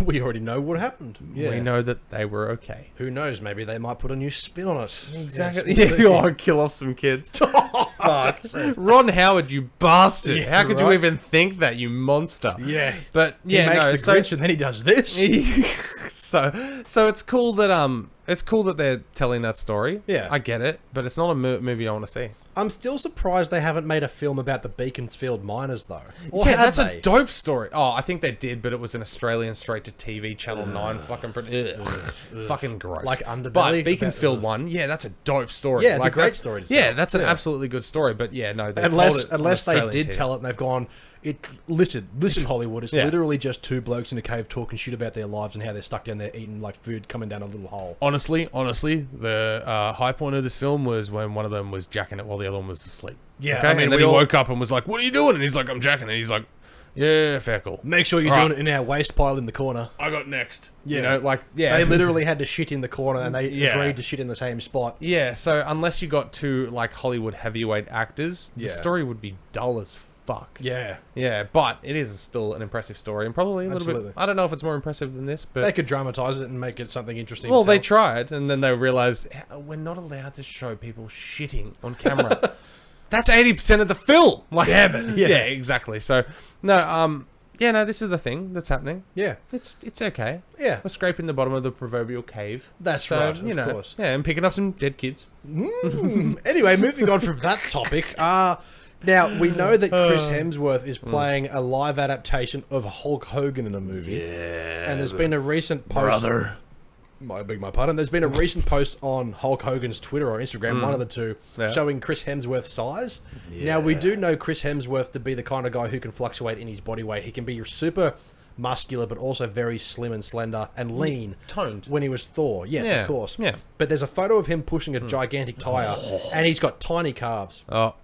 We already know what happened. Yeah. We know that they were okay. Who knows? Maybe they might put a new spin on it. Exactly. Yes, we'll see. Oh, kill off some kids. Fuck. Ron Howard, you bastard. Yeah, How could you right. even think that, you monster? Yeah. But He yeah, makes no, the Grinch and then he does this. so it's cool that they're telling that story. Yeah. I get it, but it's not a movie I want to see. I'm still surprised they haven't made a film about the Beaconsfield miners, though. Or Yeah, have that's they? a dope story. Oh, I think they did, but it was an Australian straight-to-TV Channel 9 fucking... fucking gross. Like Underbelly? But Beaconsfield one, yeah, that's a dope story. Yeah, it'd be like, a great that's- story to Yeah, tell. that's an Yeah. absolutely good story, but yeah, no, they Unless told it on they Australian did TV. tell it and they've gone, listen, Hollywood, it's Yeah. literally just 2 blokes in a cave talking shit about their lives and how they're stuck down there eating like food coming down a little hole. Honestly, the high point of this film was when one of them was jacking it while the other one was asleep. Yeah, okay? I mean, and then we he all- woke up and was like, "What are you doing?" And he's like, "I'm jacking it." And he's like, "Yeah, fair call. Make sure you're Right. doing it in our waste pile in the corner. I got next." Yeah. You know, like yeah, They literally had to shit in the corner and they Yeah. agreed to shit in the same spot. Yeah, so unless you got 2 like Hollywood heavyweight actors, the Yeah. story would be dull as fuck. Yeah. Yeah, but it is still an impressive story and probably a little Absolutely. bit. I don't know if it's more impressive than this, but They could dramatize it and make it something interesting. well, to they tell. tried and then they realized we're not allowed to show people shitting on camera. That's 80% of the film. Like, Damn it, yeah. yeah, exactly. So no, yeah, no, this is the thing that's happening. Yeah. It's okay. Yeah. We're scraping the bottom of the proverbial cave. That's So, right, you of know, course. Yeah, and picking up some dead kids. Anyway, moving on from that topic. Now, we know that Chris Hemsworth is playing a live adaptation of Hulk Hogan in a movie. Yeah. And there's been a recent post... I beg my pardon. There's been a recent post on Hulk Hogan's Twitter or Instagram, one of the two, Yeah. showing Chris Hemsworth's size. Now, we do know Chris Hemsworth to be the kind of guy who can fluctuate in his body weight. He can be super muscular, but also very slim and slender and lean. Toned. When he was Thor. Yes, Yeah, of course. yeah. But there's a photo of him pushing a gigantic tire, and he's got tiny calves. Oh.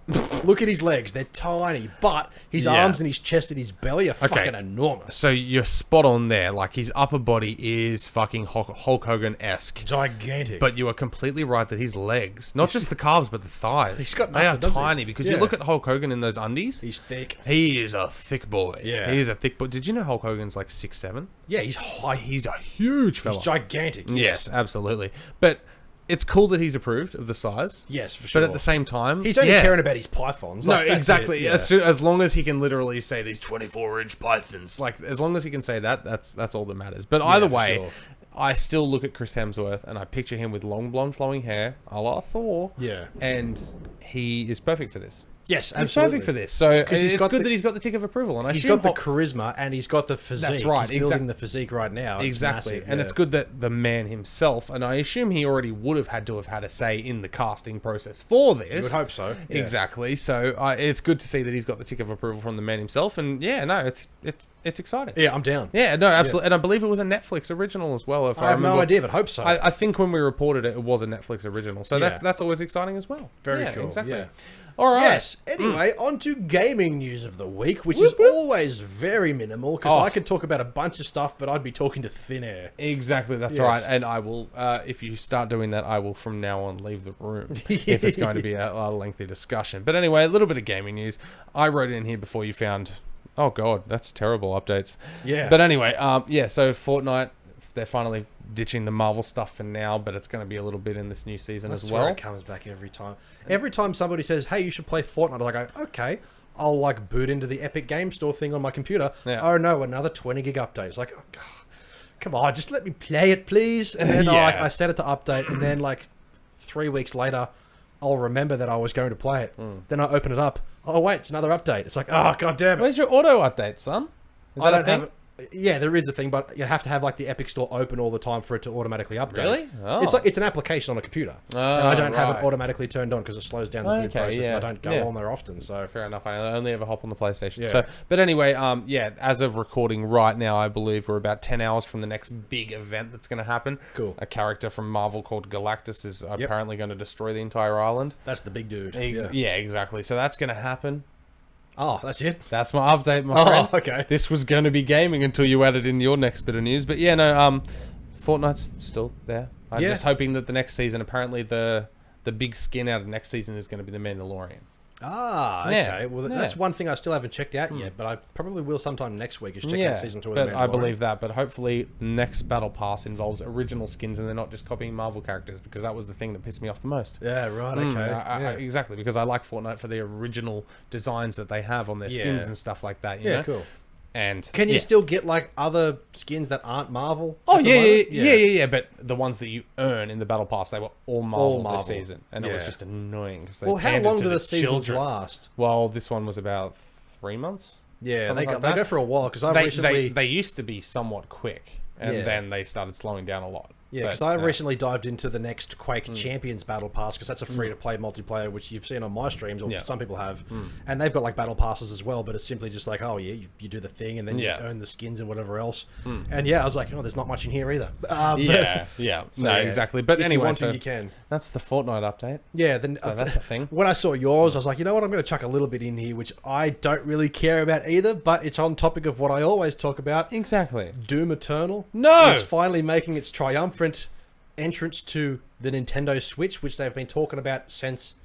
Look at his legs. They're tiny, but his Yeah. arms and his chest and his belly are fucking enormous. So you're spot on there. Like, his upper body is fucking Hulk Hogan-esque. Gigantic. But you are completely right that his legs, not just the calves, but the thighs, He's got they are nothing, does he? tiny. Because Yeah. you look at Hulk Hogan in those undies, he's thick. he is a thick boy. Yeah. He is a thick boy. Did you know Hulk Hogan's like 6'7"? Yeah, he's high. He's a huge fella. He's gigantic. Yes, absolutely. But it's cool that he's approved of the size. Yes, for sure. But at the same time, He's only yeah. caring about his pythons. No, Like, that's exactly. it, As long as he can literally say these 24-inch pythons, like as long as he can say that, that's all that matters. But either for way, sure. I still look at Chris Hemsworth and I picture him with long blonde flowing hair, a la Thor. Yeah. And he is perfect for this. Yes, He's absolutely. perfect for this. So he's it's got good the- that he's got the tick of approval. And I He's assume got the Hulk- charisma and he's got the physique. That's right, He's building the physique right now. It's Exactly. massive, And yeah. it's good that the man himself, and I assume he already would have had a say in the casting process for this. You would hope so. Yeah. Exactly. So it's good to see that he's got the tick of approval from the man himself. And yeah, no, it's exciting. Yeah, I'm down. Yeah, no, absolutely. And I believe it was a Netflix original as well. If I have remember. no idea, but hope so. I think when we reported it, it was a Netflix original. So Yeah. that's always exciting as well. Very Yeah, cool. Exactly. Yeah. All right. Yes. Anyway, on to gaming news of the week, which is always very minimal because I could talk about a bunch of stuff, but I'd be talking to thin air. Exactly, that's right. And I will, if you start doing that, I will from now on leave the room if it's going to be a lengthy discussion. But anyway, a little bit of gaming news. I wrote in here before you found... Oh, God, that's terrible updates. Yeah. But anyway, so Fortnite, they're finally ditching the Marvel stuff for now, but it's going to be a little bit in this new season as well. It comes back every time. Every time somebody says, hey, you should play Fortnite, I go, okay, I'll like boot into the Epic Game Store thing on my computer. Yeah. Oh no, another 20 gig update. It's like, oh, God, come on, just let me play it, please. And then I set it to update, and then like 3 weeks later, I'll remember that I was going to play it. Then I open it up. Oh wait, it's another update. It's like, oh, God damn it. Where's your auto update, son? I don't have it. Yeah, there is a thing, but you have to have like the Epic Store open all the time for it to automatically update. Really? Oh. It's an application on a computer, and I don't have it automatically turned on because it slows down the boot process. And I don't go on there often, so fair enough. I only ever hop on the PlayStation. Yeah. So, but anyway, as of recording right now, I believe we're about 10 hours from the next big event that's going to happen. Cool. A character from Marvel called Galactus is apparently going to destroy the entire island. That's the big dude. Yeah, exactly. So that's going to happen. Oh, that's it? That's my update, my friend. Okay. This was going to be gaming until you added in your next bit of news. But yeah, no, Fortnite's still there. I'm just hoping that the next season, apparently the big skin out of next season is going to be the Mandalorian. Ah, okay. Yeah. Well, that's one thing I still haven't checked out yet, but I probably will sometime next week. Is check out season 2 of the Mandalorian. I believe that, but hopefully next Battle Pass involves original skins and they're not just copying Marvel characters, because that was the thing that pissed me off the most. Yeah, right. Okay. Exactly, because I like Fortnite for the original designs that they have on their skins and stuff like that. You know? Cool. And can you still get like other skins that aren't Marvel? Oh yeah. But the ones that you earn in the Battle Pass, they were all Marvel this season, and it was just annoying. Well, how long do the seasons last? Well, this one was about 3 months. Yeah, they go for a while because I've recently they used to be somewhat quick, and then they started slowing down a lot. Yeah, because I've recently dived into the next Quake Champions Battle Pass, because that's a free-to-play multiplayer, which you've seen on my streams, or some people have. And they've got like Battle Passes as well, but it's simply just like, oh yeah, you do the thing, and then you earn the skins and whatever else. And I was like, oh, there's not much in here either. Exactly. But anyway, you can. That's the Fortnite update. Yeah, then that's a thing. When I saw yours, I was like, you know what, I'm going to chuck a little bit in here, which I don't really care about either, but it's on topic of what I always talk about. Exactly. Doom Eternal is finally making its triumphant entrance to the Nintendo Switch, which they've been talking about since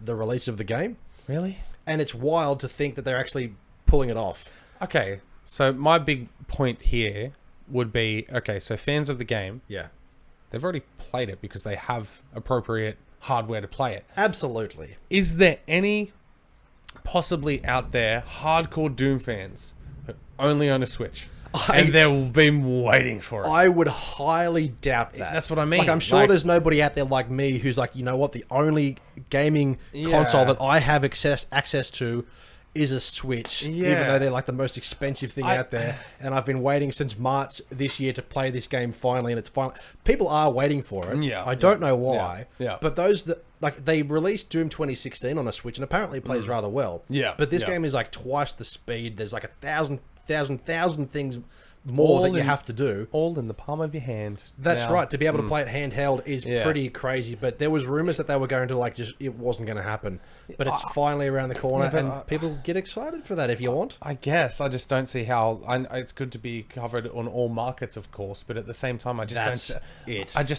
the release of the game. Really? And it's wild to think that they're actually pulling it off. Okay, so my big point here would be, so fans of the game, they've already played it because they have appropriate hardware to play it. Absolutely. Is there any possibly out there hardcore Doom fans who only own a Switch? And they've been waiting for it. I would highly doubt that. That's what I mean. Like, I'm sure there's nobody out there like me who's like, you know what, the only gaming console that I have access to is a Switch, even though they're like the most expensive thing out there. And I've been waiting since March this year to play this game finally, and it's finally... People are waiting for it. I don't know why. But those that... Like, they released Doom 2016 on a Switch, and apparently it plays rather well. But this game is like twice the speed. There's like 1,000 things more that you have to do. All in the palm of your hand. That's right. To be able to play it handheld is pretty crazy. But there was rumors that they were going to like it wasn't going to happen. But it's finally around the corner, and people get excited for that if you want. I guess. I just don't see how... it's good to be covered on all markets, of course, but at the same time, I just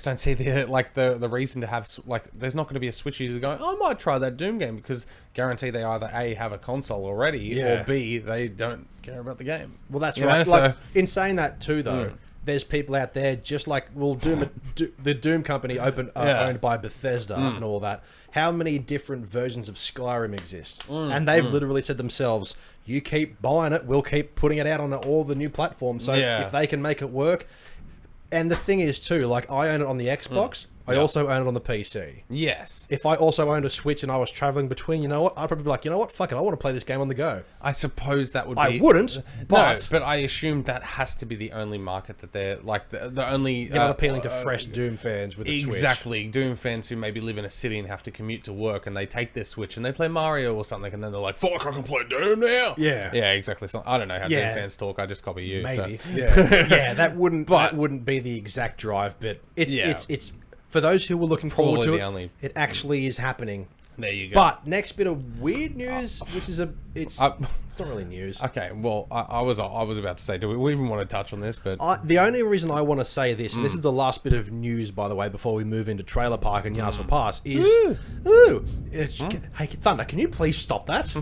don't see the reason to have... Like, there's not going to be a Switch user going, I might try that Doom game, because guarantee they either A, have a console already, or B, they don't care about the game. Well, that's right. Like, in saying that too, though, there's people out there just like, well, the Doom company owned by Bethesda and all that. How many different versions of Skyrim exist? And they've literally said themselves, you keep buying it, we'll keep putting it out on all the new platforms. So if they can make it work. And the thing is too, like, I own it on the Xbox. I also own it on the PC. Yes. If I also owned a Switch and I was traveling between, you know what? I'd probably be like, you know what? Fuck it. I want to play this game on the go. I suppose that would be... I wouldn't, but... No, but I assume that has to be the only market that they're... Like, the only... You're not appealing to fresh Doom fans with a Switch. Exactly. Doom fans who maybe live in a city and have to commute to work, and they take their Switch and they play Mario or something, and then they're like, fuck, I can play Doom now! Yeah. Yeah, exactly. So, I don't know how Doom fans talk. I just copy you. Maybe. So. Yeah, that wouldn't be the exact drive, but it's for those who were looking forward to it, it actually is happening. There you go. But next bit of weird news, which is it's not really news. Okay, well, I was about to say, do we even want to touch on this? But The only reason I want to say this, and this is the last bit of news, by the way, before we move into Trailer Park and Yassel Pass, is... Hey, Thunder, can you please stop that?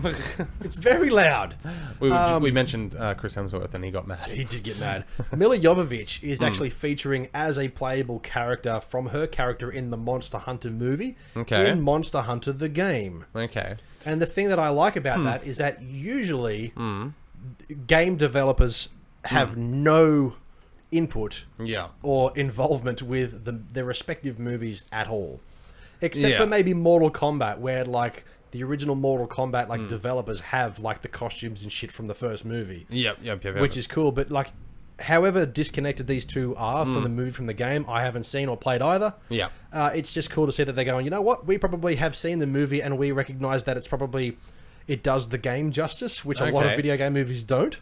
It's very loud. we mentioned Chris Hemsworth, and he got mad. He did get mad. Mila Jovovich is actually featuring as a playable character from her character in the Monster Hunter movie, in Monster Hunter the game. Okay. And the thing that I like about that is that usually game developers have no input or involvement with their respective movies at all. Except for maybe Mortal Kombat, where like the original Mortal Kombat like developers have like the costumes and shit from the first movie. Yep. Which is cool, but like however disconnected these two are from the movie from the game, I haven't seen or played either. Yeah. It's just cool to see that they're going, you know what? We probably have seen the movie and we recognize that it does the game justice, which a lot of video game movies don't.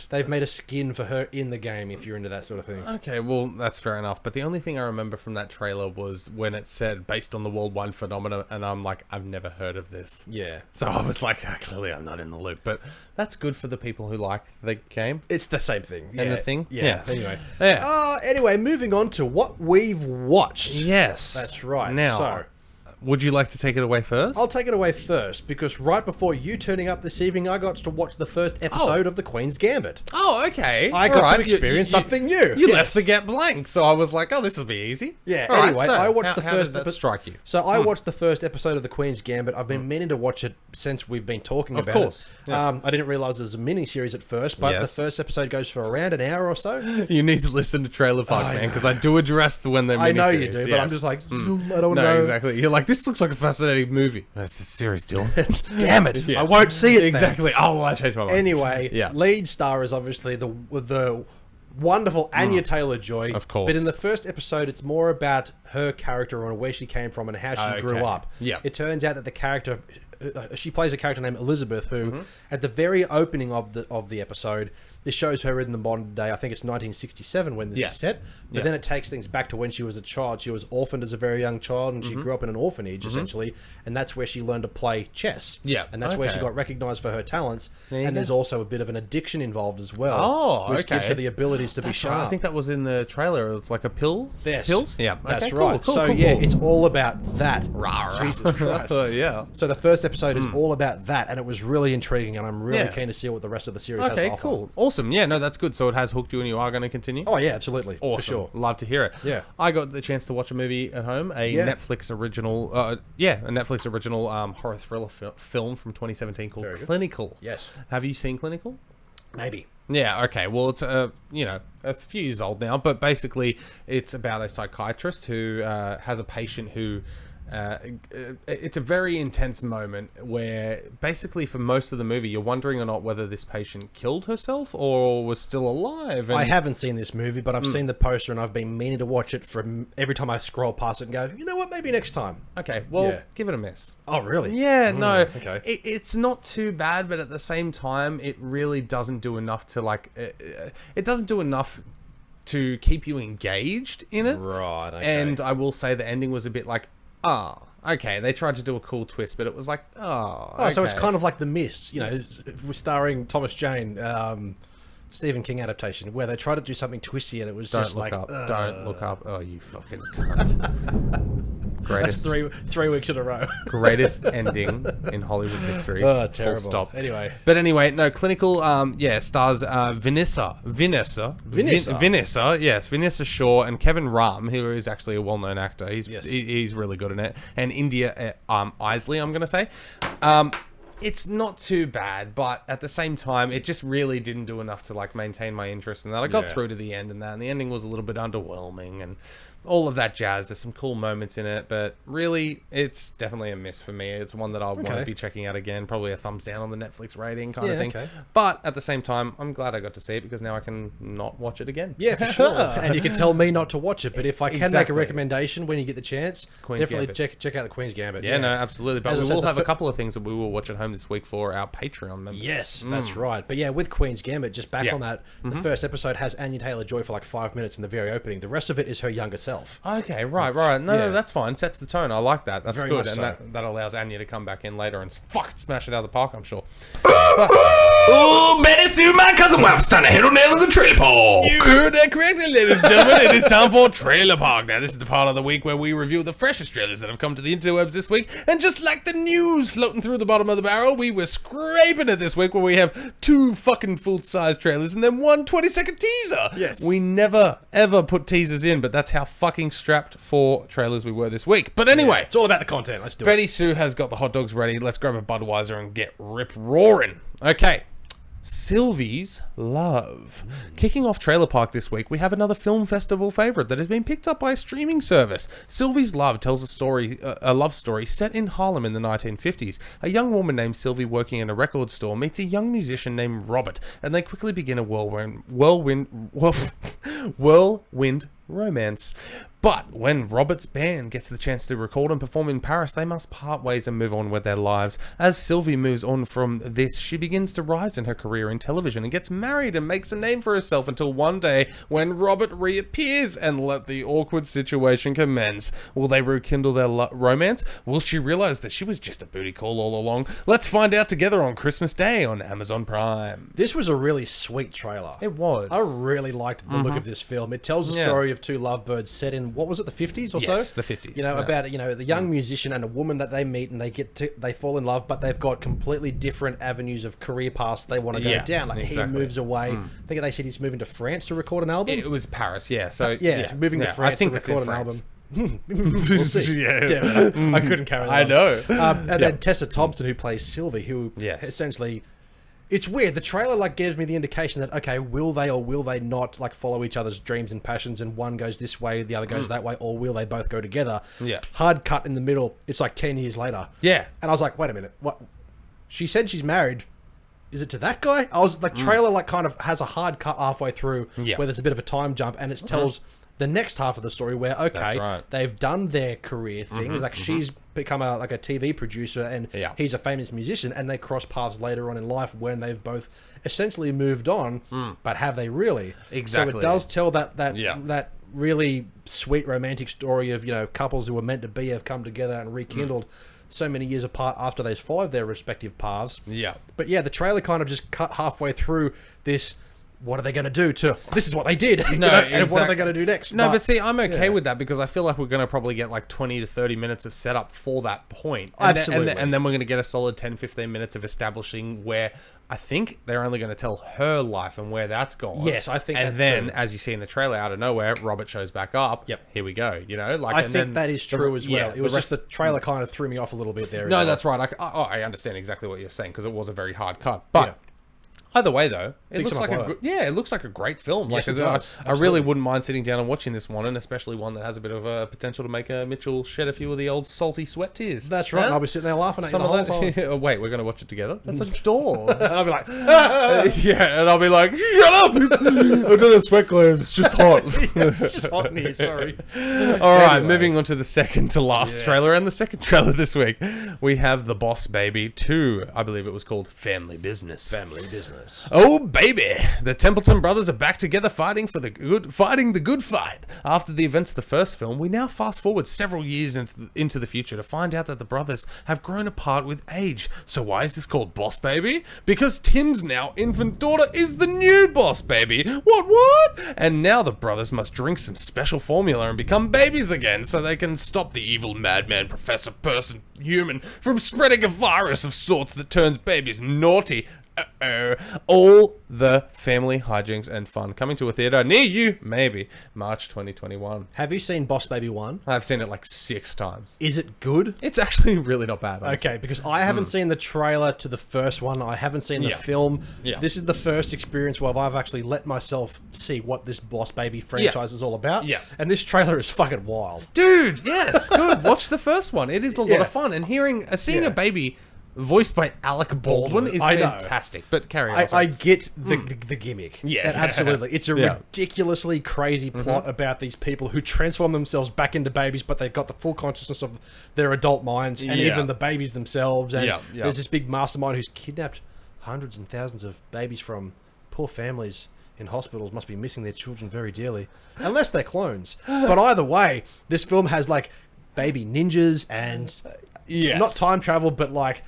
They've made a skin for her in the game if you're into that sort of thing. Okay, well, that's fair enough. But the only thing I remember from that trailer was when it said, based on the worldwide phenomenon, and I'm like, I've never heard of this. Yeah. So I was like, clearly I'm not in the loop. But that's good for the people who like the game. It's the same thing. And the thing? Yeah. Anyway. Yeah. Anyway, moving on to what we've watched. Yes. That's right. Now, would you like to take it away first? I'll take it away first, because right before you turning up this evening, I got to watch the first episode of The Queen's Gambit. Oh, okay. I got to experience something new. You left the get blank, so I was like, oh, this will be easy. Yeah, All anyway, right, so I watched the first episode. Strike you? So I watched the first episode of The Queen's Gambit. I've been meaning to watch it since we've been talking about it. Of course. Yeah. I didn't realise it was a mini-series at first, but the first episode goes for around an hour or so. You need to listen to Trailer Park, man, because I do address when they're mini-series. I know you do, but I'm just like, I don't know. No, exactly. You're like, this looks like a fascinating movie. That's a series, Dylan. Damn it. Yes. I won't see it. Exactly. Oh, well, I changed my mind. Anyway, lead star is obviously the wonderful Anya Taylor-Joy. Of course. But in the first episode, it's more about her character and where she came from and how she grew up. Yeah. It turns out that the character... she plays a character named Elizabeth, who, at the very opening of the episode, this shows her in the modern day. I think it's 1967 when this is set. But then it takes things back to when she was a child. She was orphaned as a very young child, and she grew up in an orphanage, essentially. And that's where she learned to play chess. Yeah. And that's where she got recognized for her talents. And there's also a bit of an addiction involved as well. Which gives her the abilities to be sharp. Right. I think that was in the trailer. It's like a pill? Yes. Pills? Yeah. That's right. Cool, it's all about that. Jesus Christ. Yeah. So the first episode is all about that, and it was really intriguing, and I'm really keen to see what the rest of the series has to offer. Okay, cool. Awesome. Yeah, no, that's good. So it has hooked you and you are going to continue? Oh, yeah, absolutely. Awesome. For sure. Love to hear it. Yeah. I got the chance to watch a movie at home, a Netflix original, horror thriller film from 2017 called Clinical. Yes. Have you seen Clinical? Maybe. Yeah, okay. Well, it's a few years old now, but basically it's about a psychiatrist who has a patient who it's a very intense moment where basically for most of the movie you're wondering or not whether this patient killed herself or was still alive. And I haven't seen this movie, but I've seen the poster and I've been meaning to watch it from every time I scroll past it and go, you know what, maybe next time. Okay, well, give it a miss. Oh, really? Yeah, no. Okay. It's not too bad, but at the same time, it really doesn't do enough to it doesn't do enough to keep you engaged in it. Right, okay. And I will say the ending was a bit like, okay, they tried to do a cool twist, but it was like, okay. So it's kind of like The Mist, starring Thomas Jane, Stephen King adaptation, where they tried to do something twisty and it was just like... Don't look up. Oh, you fucking cunt. Greatest, that's three weeks in a row. Greatest ending in Hollywood history. Oh, terrible. Full stop. Anyway. But anyway, no, Clinical, stars Vanessa, yes, Vanessa Shaw and Kevin Ram, who is actually a well-known actor. He's really good in it. And India Isley, I'm going to say. It's not too bad, but at the same time, it just really didn't do enough to maintain my interest in that. I got through to the end and that, and the ending was a little bit underwhelming and all of that jazz. There's some cool moments in it, but really, it's definitely a miss for me. It's one that I'll want to be checking out again. Probably a thumbs down on the Netflix rating kind of thing. Okay. But at the same time, I'm glad I got to see it because now I can not watch it again. Yeah, for sure. And you can tell me not to watch it, but if I can make a recommendation when you get the chance, definitely check out the Queen's Gambit. Yeah, no, absolutely. But we will have a couple of things that we will watch at home home this week for our Patreon members. Yes, that's right. But yeah, with Queen's Gambit, just back on that, the first episode has Anya Taylor-Joy for like 5 minutes in the very opening. The rest of it is her younger self. Okay, right. No, that's fine. Sets the tone. I like that. That's Very good. much And so. that allows Anya to come back in later and fucking smash it out of the park, I'm sure. Oh, Betty Sue, my cousin wife's trying to handle nail in the trailer park. You heard that correctly, ladies and gentlemen. It is time for Trailer Park. Now, this is the part of the week where we review the freshest trailers that have come to the interwebs this week. And just like the news floating through the bottom of the barrel, we were scraping it this week where we have 2 fucking full-size trailers and then 1 20-second teaser. Yes. We never, ever put teasers in, but that's how fucking strapped for trailers we were this week. But anyway, It's all about the content. Let's do it. Betty Sue has got the hot dogs ready. Let's grab a Budweiser and get rip-roaring. Okay. Sylvie's Love. Kicking off Trailer Park this week, we have another film festival favourite that has been picked up by a streaming service. Sylvie's Love tells a love story set in Harlem in the 1950s. A young woman named Sylvie working in a record store meets a young musician named Robert, and they quickly begin a whirlwind romance. But when Robert's band gets the chance to record and perform in Paris, they must part ways and move on with their lives. As Sylvie moves on from this, she begins to rise in her career in television and gets married and makes a name for herself until one day when Robert reappears and let the awkward situation commence. Will they rekindle their romance? Will she realize that she was just a booty call all along? Let's find out together on Christmas Day on Amazon Prime. This was a really sweet trailer. It was. I really liked the look of this film. It tells the story of 2 lovebirds set in, what was it, the 50s or so? Yes, the 50s. You know, yeah. about, the young musician and a woman that they meet and they fall in love, but they've got completely different avenues of career paths they want to go down. Like exactly. he moves away. I think they said he's moving to France to record an album. It was Paris, yeah. So moving to France I think to that's in record an France. album. We'll see. Yeah. Damn it, I couldn't carry that I on. know. And then Tessa Thompson, who plays Sylvie, who essentially... It's weird. The trailer gives me the indication that, okay, will they or will they not follow each other's dreams and passions, and one goes this way, the other goes that way, or will they both go together? Yeah. Hard cut in the middle. It's 10 years later. Yeah. And I was like, wait a minute. What? She said she's married. Is it to that guy? I was trailer kind of has a hard cut halfway through where there's a bit of a time jump, and it tells the next half of the story where they've done their career thing. She's become a TV producer and he's a famous musician, and they cross paths later on in life when they've both essentially moved on. But have they really? Exactly. So it does tell that really sweet romantic story of couples who were meant to be have come together and rekindled so many years apart after they've followed their respective paths. Yeah. But the trailer kind of just cut halfway through this. What are they going to do to... This is what they did. And what are they going to do next? But see, I'm okay with that because I feel like we're going to probably get 20 to 30 minutes of setup for that point. Absolutely. And then we're going to get a solid 10, 15 minutes of establishing where I think they're only going to tell her life and where that's gone. Yes, I think and that then, too. as you see in the trailer, out of nowhere, Robert shows back up. Yep. Here we go. I think that is true as well. It was just the trailer kind of threw me off a little bit there. No, that's right. I understand exactly what you're saying because it was a very hard cut. But... Either way, though, it looks like a great film. Yes, it does. I really wouldn't mind sitting down and watching this one, and especially one that has a bit of a potential to make Mitchell shed a few of the old salty sweat tears. That's right. And I'll be sitting there laughing at you the whole time. Oh, wait, we're going to watch it together? That's adorable. And I'll be like, yeah, and I'll be like, shut up! I've done the sweat glands. It's just hot. it's just hot in here. Sorry. All right, moving on to the second to last trailer, and the second trailer this week, we have The Boss Baby 2. I believe it was called Family Business. Family Business. Oh baby! The Templeton brothers are back together fighting the good fight. After the events of the first film, we now fast forward several years into the future to find out that the brothers have grown apart with age. So why is this called Boss Baby? Because Tim's now infant daughter is the new Boss Baby. What? And now the brothers must drink some special formula and become babies again so they can stop the evil madman Professor Person Human from spreading a virus of sorts that turns babies naughty. All the family hijinks and fun coming to a theatre near you, maybe March 2021. Have you seen Boss Baby 1? I've seen it 6 times. Is it good? It's actually really not bad, honestly. Okay, because I haven't seen the trailer to the first one. I haven't seen the film. Yeah. This is the first experience where I've actually let myself see what this Boss Baby franchise is all about. Yeah. And this trailer is fucking wild. Dude, yes, good. Watch the first one. It is a lot of fun. And seeing a baby voiced by Alec Baldwin, is I know. fantastic. But carry on. I sorry. get the gimmick. Yeah. Absolutely. It's a Yeah. ridiculously crazy plot about these people who transform themselves back into babies, but they've got the full consciousness of their adult minds and Yeah. even the babies themselves. And Yeah. there's this big mastermind who's kidnapped hundreds and thousands of babies from poor families in hospitals, must be missing their children very dearly. Unless they're clones. But either way, this film has, like, baby ninjas and Yes. not time travel, but, like,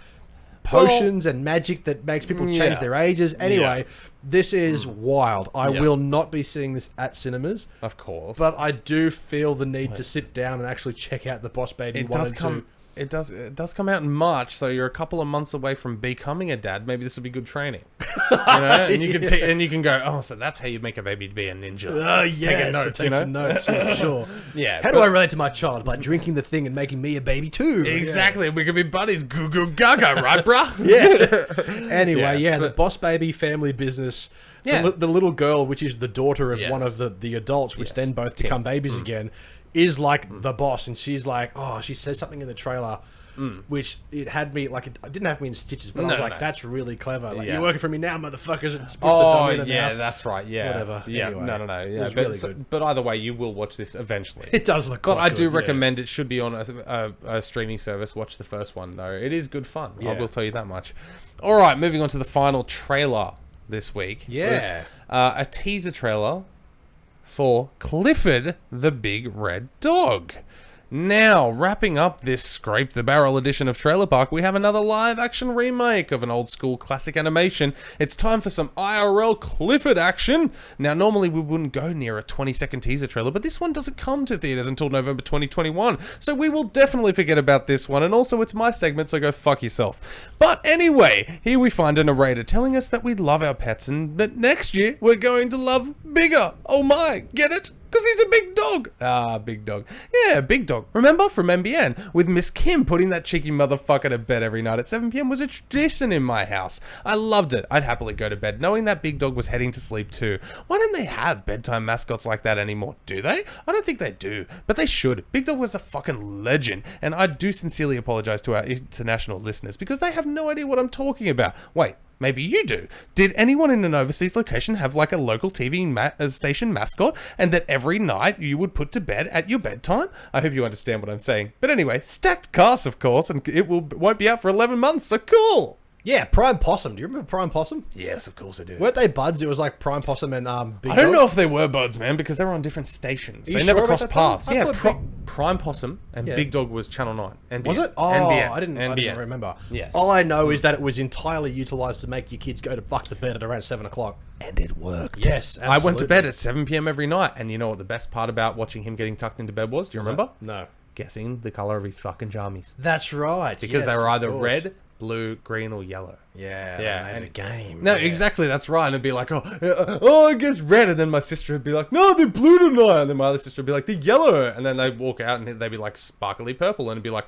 potions and magic that makes people change Yeah. their ages. Anyway, this is wild. I Yeah. will not be seeing this at cinemas, Of course. but I do feel the need to sit down and actually check out the Boss Baby it 1 does and come. 2. It does come out in March, so you're a couple of months away from becoming a dad. Maybe this will be good training, you know. And you can and you can go. Oh, so that's how you make a baby to be a ninja. Yes, taking notes, take some notes, yeah, for sure. Yeah. How do I relate to my child? By drinking the thing and making me a baby too. Exactly. We could be buddies. Goo goo gaga, right, bruh? Yeah. Anyway, Yeah, the but- Boss Baby family business. Yeah. The little girl, which is the daughter of Yes. one of the adults, which Yes. then both become babies again, is like the boss. And she's like, she says something in the trailer, which it had me, like, it didn't have me in stitches, but I was No, like, no. that's really clever. Like, Yeah. you're working for me now, motherfuckers. And push the Oh, dummy in the yeah, mouth. that's right. Yeah, Whatever. Yeah, Anyway, no. Yeah, was but, really good. but either way, you will watch this eventually. It does look But quite I do good, yeah. recommend it should be on a streaming service. Watch the first one, though. It is good fun. I Yeah. will tell you that much. All right, moving on to the final trailer this week. Yeah. Was, a teaser trailer for Clifford the Big Red Dog. Now, wrapping up this Scrape the Barrel edition of Trailer Park, we have another live-action remake of an old-school classic animation. It's time for some IRL Clifford action. Now, normally we wouldn't go near a 20-second teaser trailer, but this one doesn't come to theaters until November 2021, so we will definitely forget about this one, and also it's my segment, so go fuck yourself. But anyway, here we find a narrator telling us that we love our pets, and that next year we're going to love bigger. Oh my, get it? Because he's a big dog. Ah, big dog. Yeah, big dog. Remember from MBN? With Miss Kim putting that cheeky motherfucker to bed every night at 7 p.m. was a tradition in my house. I loved it. I'd happily go to bed knowing that big dog was heading to sleep too. Why don't they have bedtime mascots like that anymore? Do they? I don't think they do. But they should. Big Dog was a fucking legend. And I do sincerely apologize to our international listeners because they have no idea what I'm talking about. Wait. Maybe you do. Did anyone in an overseas location have like a local TV station mascot and that every night you would put to bed at your bedtime? I hope you understand what I'm saying. But anyway, stacked cast, of course, and it won't be out for 11 months, so cool. Yeah, Prime Possum. Do you remember Prime Possum? Yes, of course I do. Weren't they buds? It was like Prime Possum and Big I don't Dog? know if they were buds, man, because they were on different stations. Are you They never sure about crossed that, though? paths. I Yeah, thought Prime Possum and Yeah. Big Dog was Channel 9. NBN. Was it? Oh, NBN. I didn't NBN. remember. Yes. All I know is that it was entirely utilised to make your kids go to fuck the bed at around 7 o'clock. And it worked. Yes, I went to absolutely. bed at 7 p.m. every night, and you know what the best part about watching him getting tucked into bed was? Do you remember? No. Guessing the colour of his fucking jammies. That's right. Because they yes, were of either course. red, blue, green, or yellow. Yeah, Yeah, they made and- a game. No, Yeah. exactly, that's right. And it'd be like, I guess red. And then my sister would be like, no, they're blue tonight. And then my other sister would be like, they're yellow. And then they'd walk out and they'd be like sparkly purple. And it'd be like,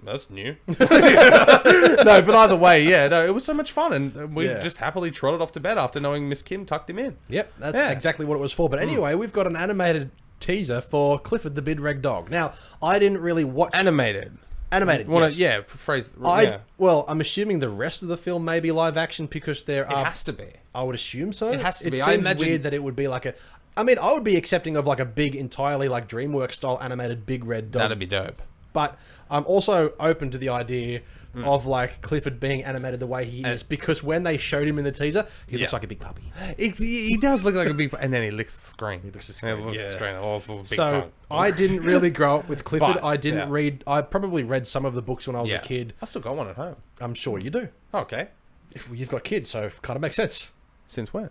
that's new. No, but either way, yeah, no, it was so much fun. And we Yeah. just happily trotted off to bed after knowing Miss Kim tucked him in. Yep, that's Yeah. exactly what it was for. But anyway, we've got an animated teaser for Clifford the Big Red Dog. Now, I didn't really watch... Animated. Animated, Wanna, yes. Yeah, phrase. Yeah. Well, I'm assuming the rest of the film may be live action because there It are... has to be. I would assume so. It has to It be. I seems imagine- weird that it would be like a... I mean, I would be accepting of like a big, entirely like DreamWorks style animated Big Red Dog. That'd be dope. But I'm also open to the idea of like Clifford being animated the way he is because when they showed him in the teaser, he looks Yeah. like a big puppy. He does look like a big... And then he licks the screen. He licks the screen, licks yeah. the screen. Oh, it's a big So tongue. I didn't really grow up with Clifford. But, I didn't yeah. read. I probably read some of the books when I was a Yeah. kid. I still got one at home. I'm sure you do. Okay. If you've got kids, so kind of makes sense. Since when?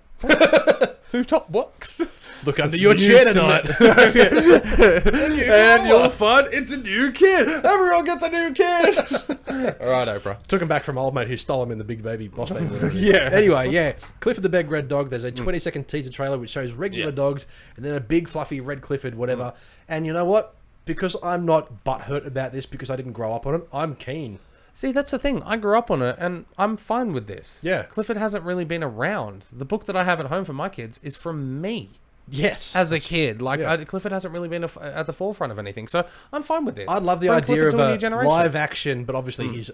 Who told what? Look under It's your new chair start. tonight. And you'll find it's a new kid. Everyone gets a new kid. All right, Oprah. Took him back from old mate who stole him in the Big Baby Boss Baby. whatever it is. Yeah. Anyway, yeah. Clifford the Big Red Dog. There's a 20-second teaser trailer which shows regular Yeah. dogs and then a big fluffy red Clifford, whatever. And you know what? Because I'm not butthurt about this because I didn't grow up on it, I'm keen. See, that's the thing. I grew up on it, and I'm fine with this. Yeah. Clifford hasn't really been around. The book that I have at home for my kids is from me. Yes. as a kid. Like, yeah. Clifford hasn't really been at the forefront of anything, so I'm fine with this. I'd love the Bring idea Clifford of to new a generation. live action, but obviously he's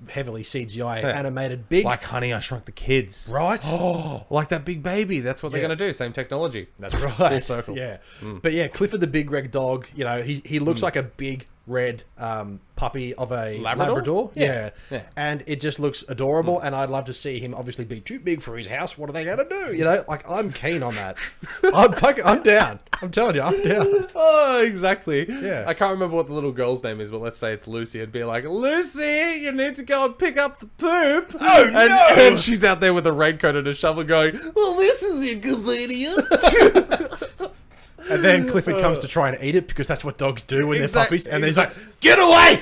heavily CGI animated big. Like Honey, I Shrunk the Kids. Right? Oh, like that big baby. That's what they're Yeah. going to do. Same technology. That's right. Full circle. Yeah. But yeah, Clifford the big red dog, you know, he looks like a big red puppy of a Labrador. Yeah. And it just looks adorable, and I'd love to see him obviously be too big for his house. What are they going to do? You know, like, I'm keen on that. I'm down. I'm telling you, I'm down. Oh, exactly. Yeah. I can't remember what the little girl's name is, but let's say it's Lucy. It'd be like, Lucy, you need to go and pick up the poop. Oh, no! And she's out there with a raincoat and a shovel going, well, this is inconvenient. And then Clifford comes to try and eat it, because that's what dogs do when they're puppies. And he's like, get away!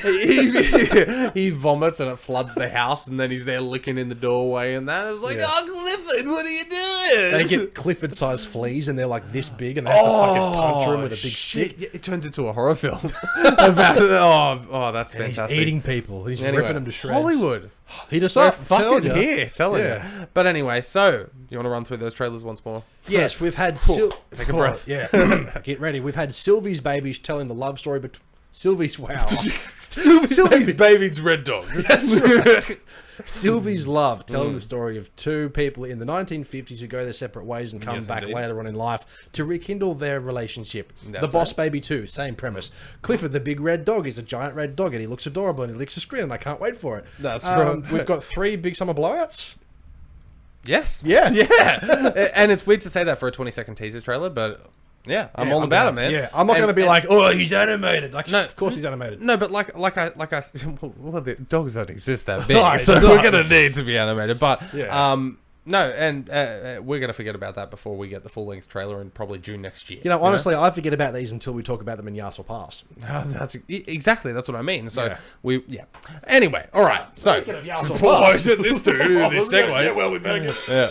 He vomits and it floods the house, and then he's there licking in the doorway, and that is like, Yeah. oh, Clifford, what are you doing? they get Clifford-sized fleas, and they're like this big, and they have to fucking punch him with a big shit. stick. Yeah, it turns into a horror film. About, that's And he's fantastic. eating people. He's Anyway, ripping them to shreds. Hollywood. Hit us We're up. fucking Telling ya. here, telling Yeah. you. But anyway, so, do you want to run through those trailers once more? Yes, we've had... Take a breath. Yeah. Get ready. We've had Sylvie's babies telling the love story, but... Sylvie's... Wow. Sylvie's baby's red dog. That's right. Sylvie's love, telling the story of two people in the 1950s who go their separate ways and come Yes, back indeed. later on in life to rekindle their relationship. That's the Boss right. Baby too, same premise. Clifford, the big red dog, is a giant red dog, and he looks adorable, and he licks a screen, and I can't wait for it. That's right. We've got 3 big summer blowouts. Yes. Yeah. Yeah. And it's weird to say that for a 20-second teaser trailer, but yeah, I'm all about it, man. Yeah, I'm not going to be like, oh, he's animated. Like, No. of course he's animated. No, but like I well, the dogs don't exist that big, No, so no. we're gonna need to be animated. But Yeah. no, and we're gonna forget about that before we get the full length trailer in probably June next year. You know, honestly, I forget about these until we talk about them in Yassel Pass. That's exactly that's what I mean. So Yeah. Anyway, all right. So Speaking of Yassel Oh, Pass. this dude, this segues. Yeah, well, we better get... Yeah.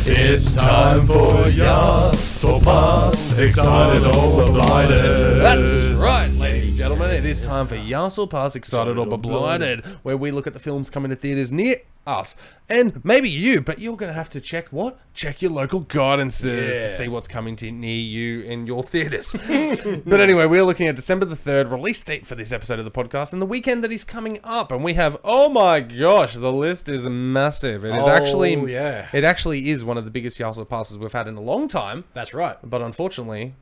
It's time for Yassel Pass, excited or blinded. That's right, ladies and gentlemen. It is time for Yassel Pass, Excited or Blinded, where we look at the films coming to theaters near us. And maybe you, but you're going to have to check what? Check your local guidances to see what's coming to near you in your theaters. But anyway, we're looking at December the 3rd, release date for this episode of the podcast, and the weekend that is coming up. And we have, oh my gosh, the list is massive. It is it actually is one of the biggest Yassel Passes we've had in a long time. That's right. But unfortunately,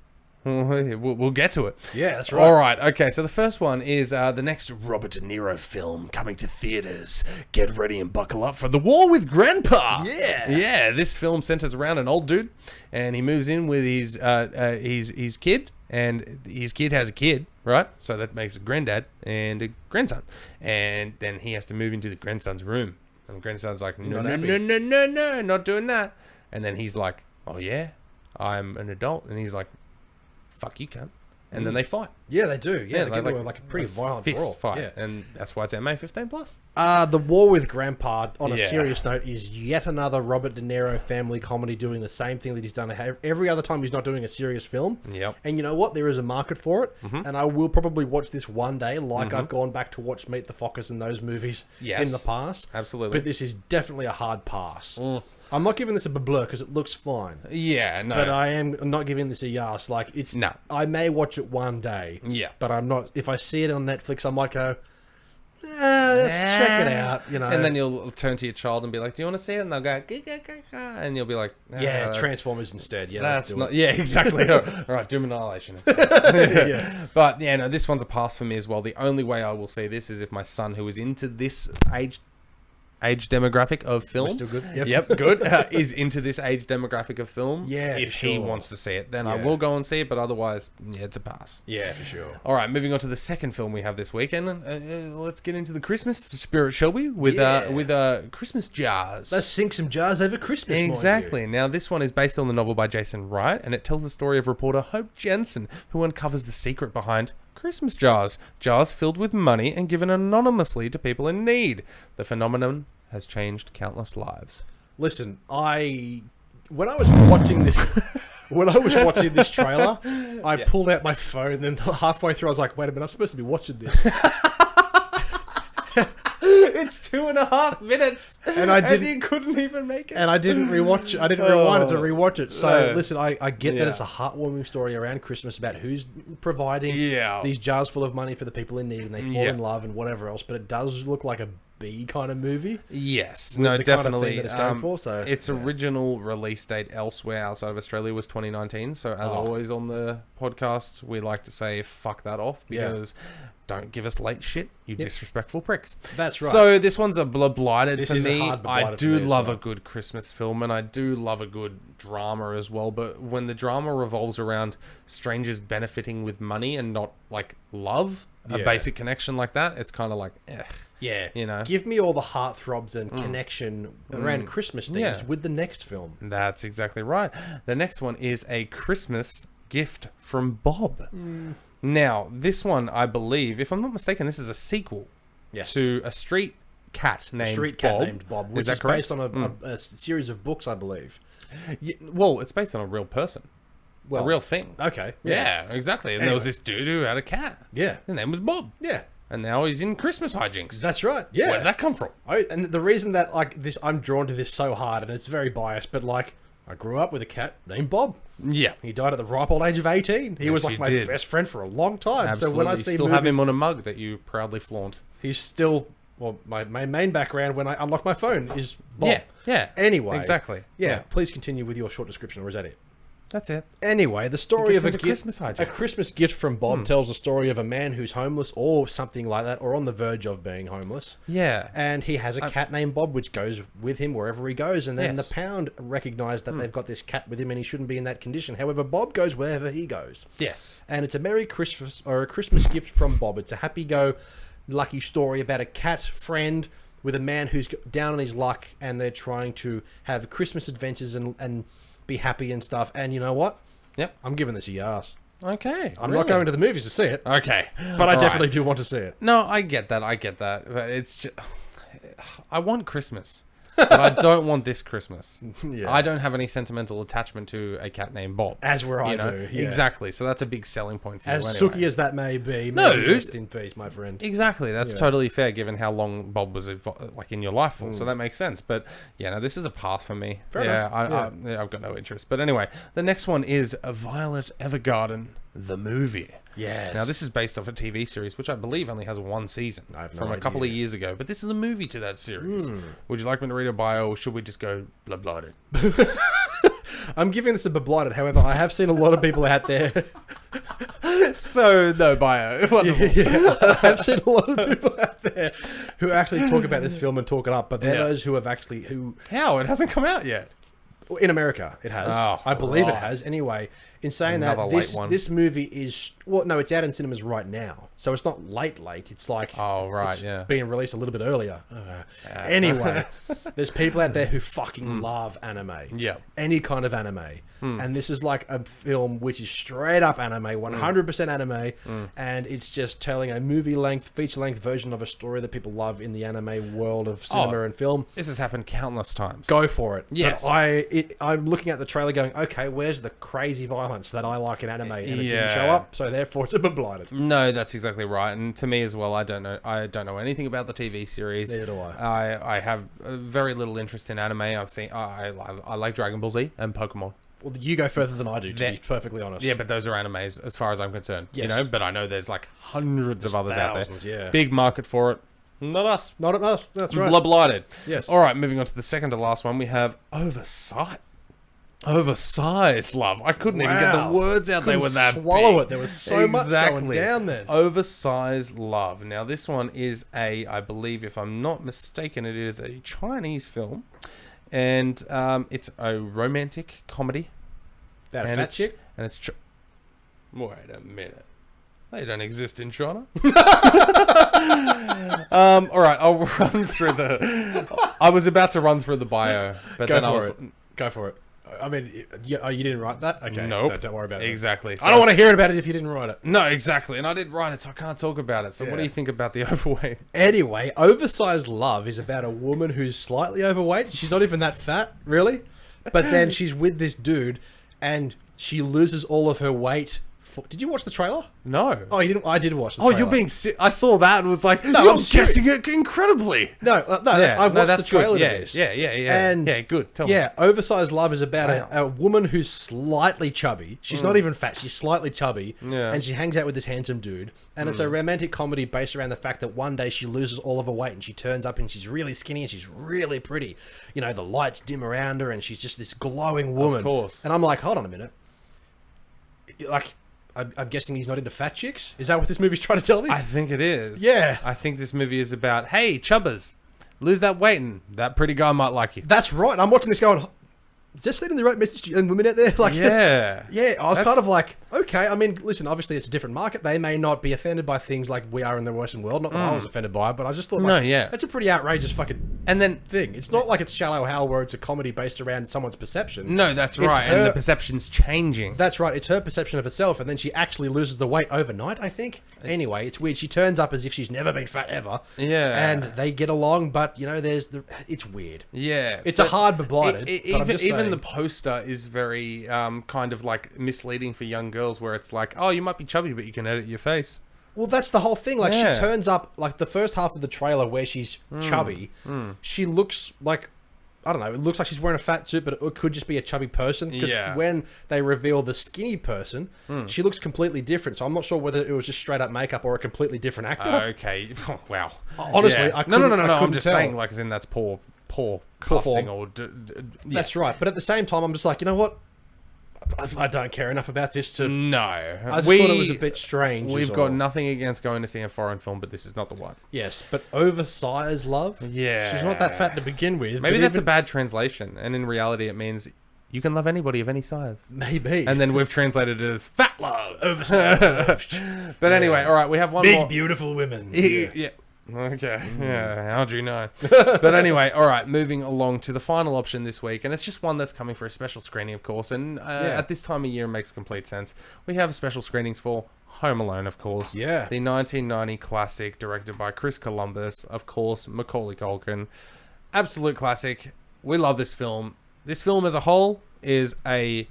we'll get to it. Yeah, that's right. All right. Okay. So the first one is the next Robert De Niro film coming to theaters. Get ready and buckle up for The War with Grandpa. Yeah. Yeah. This film centers around an old dude, and he moves in with his kid, and his kid has a kid, right? So that makes a granddad and a grandson, and then he has to move into the grandson's room, and the grandson's like, no, not doing that. And then he's like, oh yeah, I'm an adult, and he's like, fuck you, cunt. And then they fight. Yeah, they do. Yeah, they they get into a pretty violent fist brawl. fight. Yeah. And that's why it's MA 15+. The War with Grandpa, on a Yeah. serious note, is yet another Robert De Niro family comedy doing the same thing that he's done every other time he's not doing a serious film. Yep. And you know what? There is a market for it. And I will probably watch this one day, like I've gone back to watch Meet the Fockers and those movies Yes. in the past. Absolutely. But this is definitely a hard pass. I'm not giving this a blur because it looks fine. Yeah, no. But I am not giving this a yes. Like, it's... No. I may watch it one day. Yeah. But I'm not... If I see it on Netflix, I might go... let's check it out, you know. And then you'll turn to your child and be like, do you want to see it? And they'll go, and you'll be like, yeah, Transformers instead. Yeah, that's let's do not... it. Yeah, exactly. All right, Doom Annihilation. It's fine. Yeah. But, yeah, no, this one's a pass for me as well. The only way I will see this is if my son, who is into this age demographic of film. We're still good. Yep, good. Is into this age demographic of film. Yeah, If for he sure. wants to see it, then I Yeah. will go and see it. But otherwise, yeah, it's a pass. Yeah, for sure. All right, moving on to the second film we have this weekend. Let's get into the Christmas spirit, shall we? With Christmas jars. Let's sink some jars over Christmas. mind you. Exactly. Now, this one is based on the novel by Jason Wright, and it tells the story of reporter Hope Jensen, who uncovers the secret behind Christmas jars. Jars filled with money and given anonymously to people in need. The phenomenon has changed countless lives. Listen, when I was watching this trailer, I pulled out my phone, and then halfway through I was like, wait a minute, I'm supposed to be watching this. It's 2.5 minutes, And I didn't- you couldn't even make it. And I didn't rewatch it. I didn't rewind it to rewatch it. So, No. listen, I get Yeah. that it's a heartwarming story around Christmas about who's providing these jars full of money for the people in need and they fall in love and whatever else. But it does look like a B kind of movie. Yes, with no, the kind of definitely. thing that it's going for, so, its original release date elsewhere outside of Australia was 2019. So, as always on the podcast, we like to say fuck that off because don't give us late shit, you disrespectful pricks. That's right. So this one's a blighted This for is a me. hard I blighted do for me as love well. a good Christmas film, and I do love a good drama as well. But when the drama revolves around strangers benefiting with money and not like love, a basic connection like that, it's kind of like, Yeah. you know. Give me all the heartthrobs and connection around Christmas things with the next film. That's exactly right. The next one is A Christmas Gift from Bob. Now, this one, I believe, if I'm not mistaken, this is a sequel to a street cat named Bob. Which that is correct? based on a series of books, I believe. Yeah, well, it's based on a real person. Well, a real thing. Okay. Yeah, exactly. And there was this dude who had a cat. Yeah. His name was Bob. Yeah. And now he's in Christmas hijinks. That's right. Yeah. Where did that come from? And the reason that I'm drawn to this so hard, and it's very biased, but I grew up with a cat named Bob. Yeah. He died at the ripe old age of 18. He was like my best friend for a long time. Absolutely. So when I see still movies, have him on a mug that you proudly flaunt. he's still my main background when I unlock my phone is Bob. Yeah. Yeah. Anyway. Exactly. Yeah. Please continue with your short description, or is that it? That's it. Anyway, the story of a Christmas hijinks. A Christmas gift from Bob tells the story of a man who's homeless or something like that, or on the verge of being homeless. Yeah. And he has a cat named Bob, which goes with him wherever he goes. And then Yes. the Pound recognise that they've got this cat with him and he shouldn't be in that condition. However, Bob goes wherever he goes. Yes. And it's a Merry Christmas or a Christmas gift from Bob. It's a happy-go-lucky story about a cat friend with a man who's down on his luck and they're trying to have Christmas adventures and be happy and stuff. And you know what? Yep. I'm giving this a yes. Okay. I'm not going to the movies to see it, Okay. but I All definitely right. do want to see it. No, I get that. But it's just... I want Christmas. But I don't want this Christmas. Yeah. I don't have any sentimental attachment to a cat named Bob. As where I do. Yeah. Exactly. So that's a big selling point for As you anyway. sucky as that may be, No. may rest in peace, my friend. Exactly. That's totally fair given how long Bob was in your life for. So that makes sense. But yeah, no, this is a pass for me. Fair enough. I've got no interest. But anyway, the next one is A Violet Evergarden, the movie. Yes. Now, this is based off a TV series, which I believe only has one season have no from a couple of idea. years ago. But this is a movie to that series. Would you like me to read a bio, or should we just go blah-blooded? I'm giving this a blighted. However, I have seen a lot of people out there. So, no bio. Wonderful. I've seen a lot of people out there who actually talk about this film and talk it up, but they're those who have actually How? It hasn't come out yet. in America it has. Oh, I believe it right. has. Anyway, in saying Another that, late one. this movie is it's out in cinemas right now, so it's not late. It's like it's being released a little bit earlier. Anyway, there's people out there who fucking love anime. Yeah. Any kind of anime. And this is like a film which is straight up anime, 100% anime, and it's just telling a movie-length, feature-length version of a story that people love in the anime world of cinema and film. This has happened countless times. Go for it. Yes. But I'm looking at the trailer going, okay, where's the crazy violence that I like in anime? And it didn't show up, so therefore it's a bit blighted. No, that's exactly right. And to me as well, I don't know anything about the TV series. Neither do I. I have very little interest in anime. I like Dragon Ball Z and Pokemon. Well, you go further than I do, to be perfectly honest. Yeah, but those are animes as far as I'm concerned. Yes. You know, but I know there's like hundreds of others thousands, out there. yeah. Big market for it. Not us. Not enough. That's right. Blighted. Yes. All right, moving on to the second to last one, we have Oversized Love. I couldn't even get the words out. They were that swallow big. it. There was so much going down there. Oversized Love. Now, this one is I believe, if I'm not mistaken, it is a Chinese film, and it's a romantic comedy. About a fat chick? And it's... Wait a minute. They don't exist in China. All right, I'll run through I was about to run through the bio, but Go for it. I mean, you didn't write that? Okay. Nope. Don't worry about it. Exactly. I don't want to hear about it if you didn't write it. No, exactly. And I didn't write it, so I can't talk about it. So what do you think about the overweight? Anyway, Oversized Love is about a woman who's slightly overweight. She's not even that fat, really. But then she's with this dude, and she loses all of her weight Did you watch the trailer? No. Oh, you didn't? I did watch the Oh, trailer. you're being... I saw that and was like, No, you're I'm serious. guessing it incredibly. No, I watched that's the trailer good. to Yeah, this. yeah. And yeah, good. Tell me. Yeah, Oversized Love is about Wow. a woman who's slightly chubby. She's not even fat. She's slightly chubby. Yeah. And she hangs out with this handsome dude. And it's a romantic comedy based around the fact that one day she loses all of her weight and she turns up and she's really skinny and she's really pretty. You know, the lights dim around her and she's just this glowing woman. Of course. And I'm like, hold on a minute. Like, I'm guessing he's not into fat chicks? Is that what this movie's trying to tell me? I think it is. Yeah. I think this movie is about, hey, chubbers, lose that weight and that pretty guy might like you. That's right. I'm watching this going, is that sending the right message to young women out there? Like, Yeah. yeah, I was kind of like, okay. I mean, listen, obviously it's a different market. They may not be offended by things like we are in the Western world. Not that I was offended by it, but I just thought, like, No, yeah. that's a pretty outrageous fucking And then... thing. It's not like it's Shallow Hal where it's a comedy based around someone's perception. No, that's It's right. her- And the perception's changing. That's right. It's her perception of herself, and then she actually loses the weight overnight, I think. Anyway, it's weird. She turns up as if she's never been fat ever. Yeah. And they get along, but, you know, it's weird. Yeah. It's a hard but blighted. But I'm just Even saying. the poster is very kind of like misleading for young girls where it's like, oh, you might be chubby, but you can edit your face. Well, that's the whole thing. Like, Yeah. she turns up, like, the first half of the trailer where she's chubby, she looks like, I don't know, it looks like she's wearing a fat suit, but it could just be a chubby person. Because Yeah. when they reveal the skinny person, she looks completely different. So I'm not sure whether it was just straight up makeup or a completely different actor. Okay. Wow. Honestly, Yeah. I No. couldn't I'm tell. just saying, like, as in that's poor casting form. or... That's right. But at the same time, I'm just like, you know what? I don't care enough about this to... No. I just thought it was a bit strange. is We've all. got nothing against going to see a foreign film, but this is not the one. Yes, but Oversized Love? Yeah. She's not that fat to begin with. Maybe but that's a even- bad translation, and in reality it means you can love anybody of any size. Maybe. And then we've translated it as fat love. Oversized Love. But anyway, all right, we have one Big, more. beautiful women. Yeah. Okay. Yeah. How'd you know? But anyway, all right. Moving along to the final option this week, and it's just one that's coming for a special screening, of course. And at this time of year, it makes complete sense. We have special screenings for Home Alone, of course. Yeah. The 1990 classic, directed by Chris Columbus, of course. Macaulay Culkin, absolute classic. We love this film. This film as a whole is a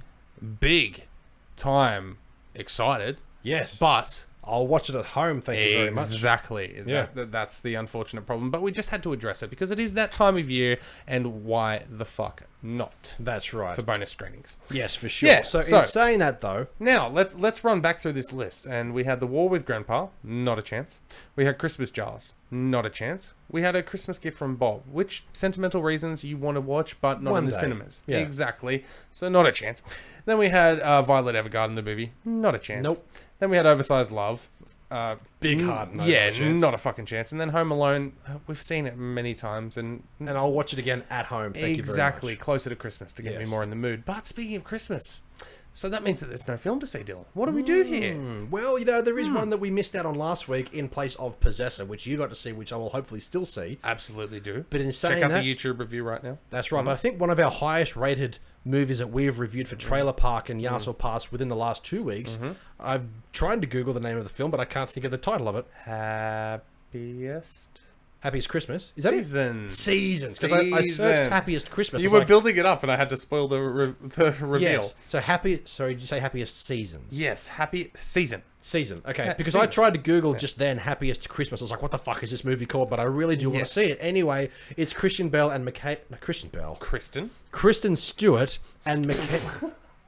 big time excited, Yes. but. I'll watch it at home, thank you very much. Exactly. Yeah. That's the unfortunate problem. But we just had to address it because it is that time of year, and why the fuck not? That's right. For bonus screenings. Yes, for sure. Yeah, so so- in saying that, though... Now, let's run back through this list. And we had The War with Grandpa, not a chance. We had Christmas Jars, not a chance. We had A Christmas Gift from Bob, which sentimental reasons you want to watch, but not One in the day. cinemas. Yeah. Exactly. So not a chance. Then we had Violet Evergarden, the movie, not a chance. Nope. Then we had Oversized Love. Big heart, no, yeah, not a chance. not a fucking chance. And then Home Alone, we've seen it many times, and And I'll watch it again at home, thank you very exactly much. closer to Christmas to get me Yes. more in the mood. But speaking of Christmas, so that means that there's no film to see, Dylan. What do we do here? Well, you know, there is one that we missed out on last week in place of Possessor, which you got to see, which I will hopefully still see. Absolutely do. But in saying Check out that, the YouTube review right now. that's right. But I think one of our highest rated movies that we've reviewed for Trailer Park and Yassel Pass within the last 2 weeks, I've tried to Google the name of the film, but I can't think of the title of it. Happiest Happiest Christmas. Is that it? season. Seasons. Because I searched Season. Happiest Christmas. You It's were like, building it up, and I had to spoil the reveal. yes. So happy. Sorry, did you say Happiest Seasons? Yes, happy season. Season. Okay. Yeah, Because season. I tried to Google just then Happiest Christmas. I was like, what the fuck is this movie called? But I really do want to Yes. see it. Anyway, it's Christian Bell and Kristen Stewart and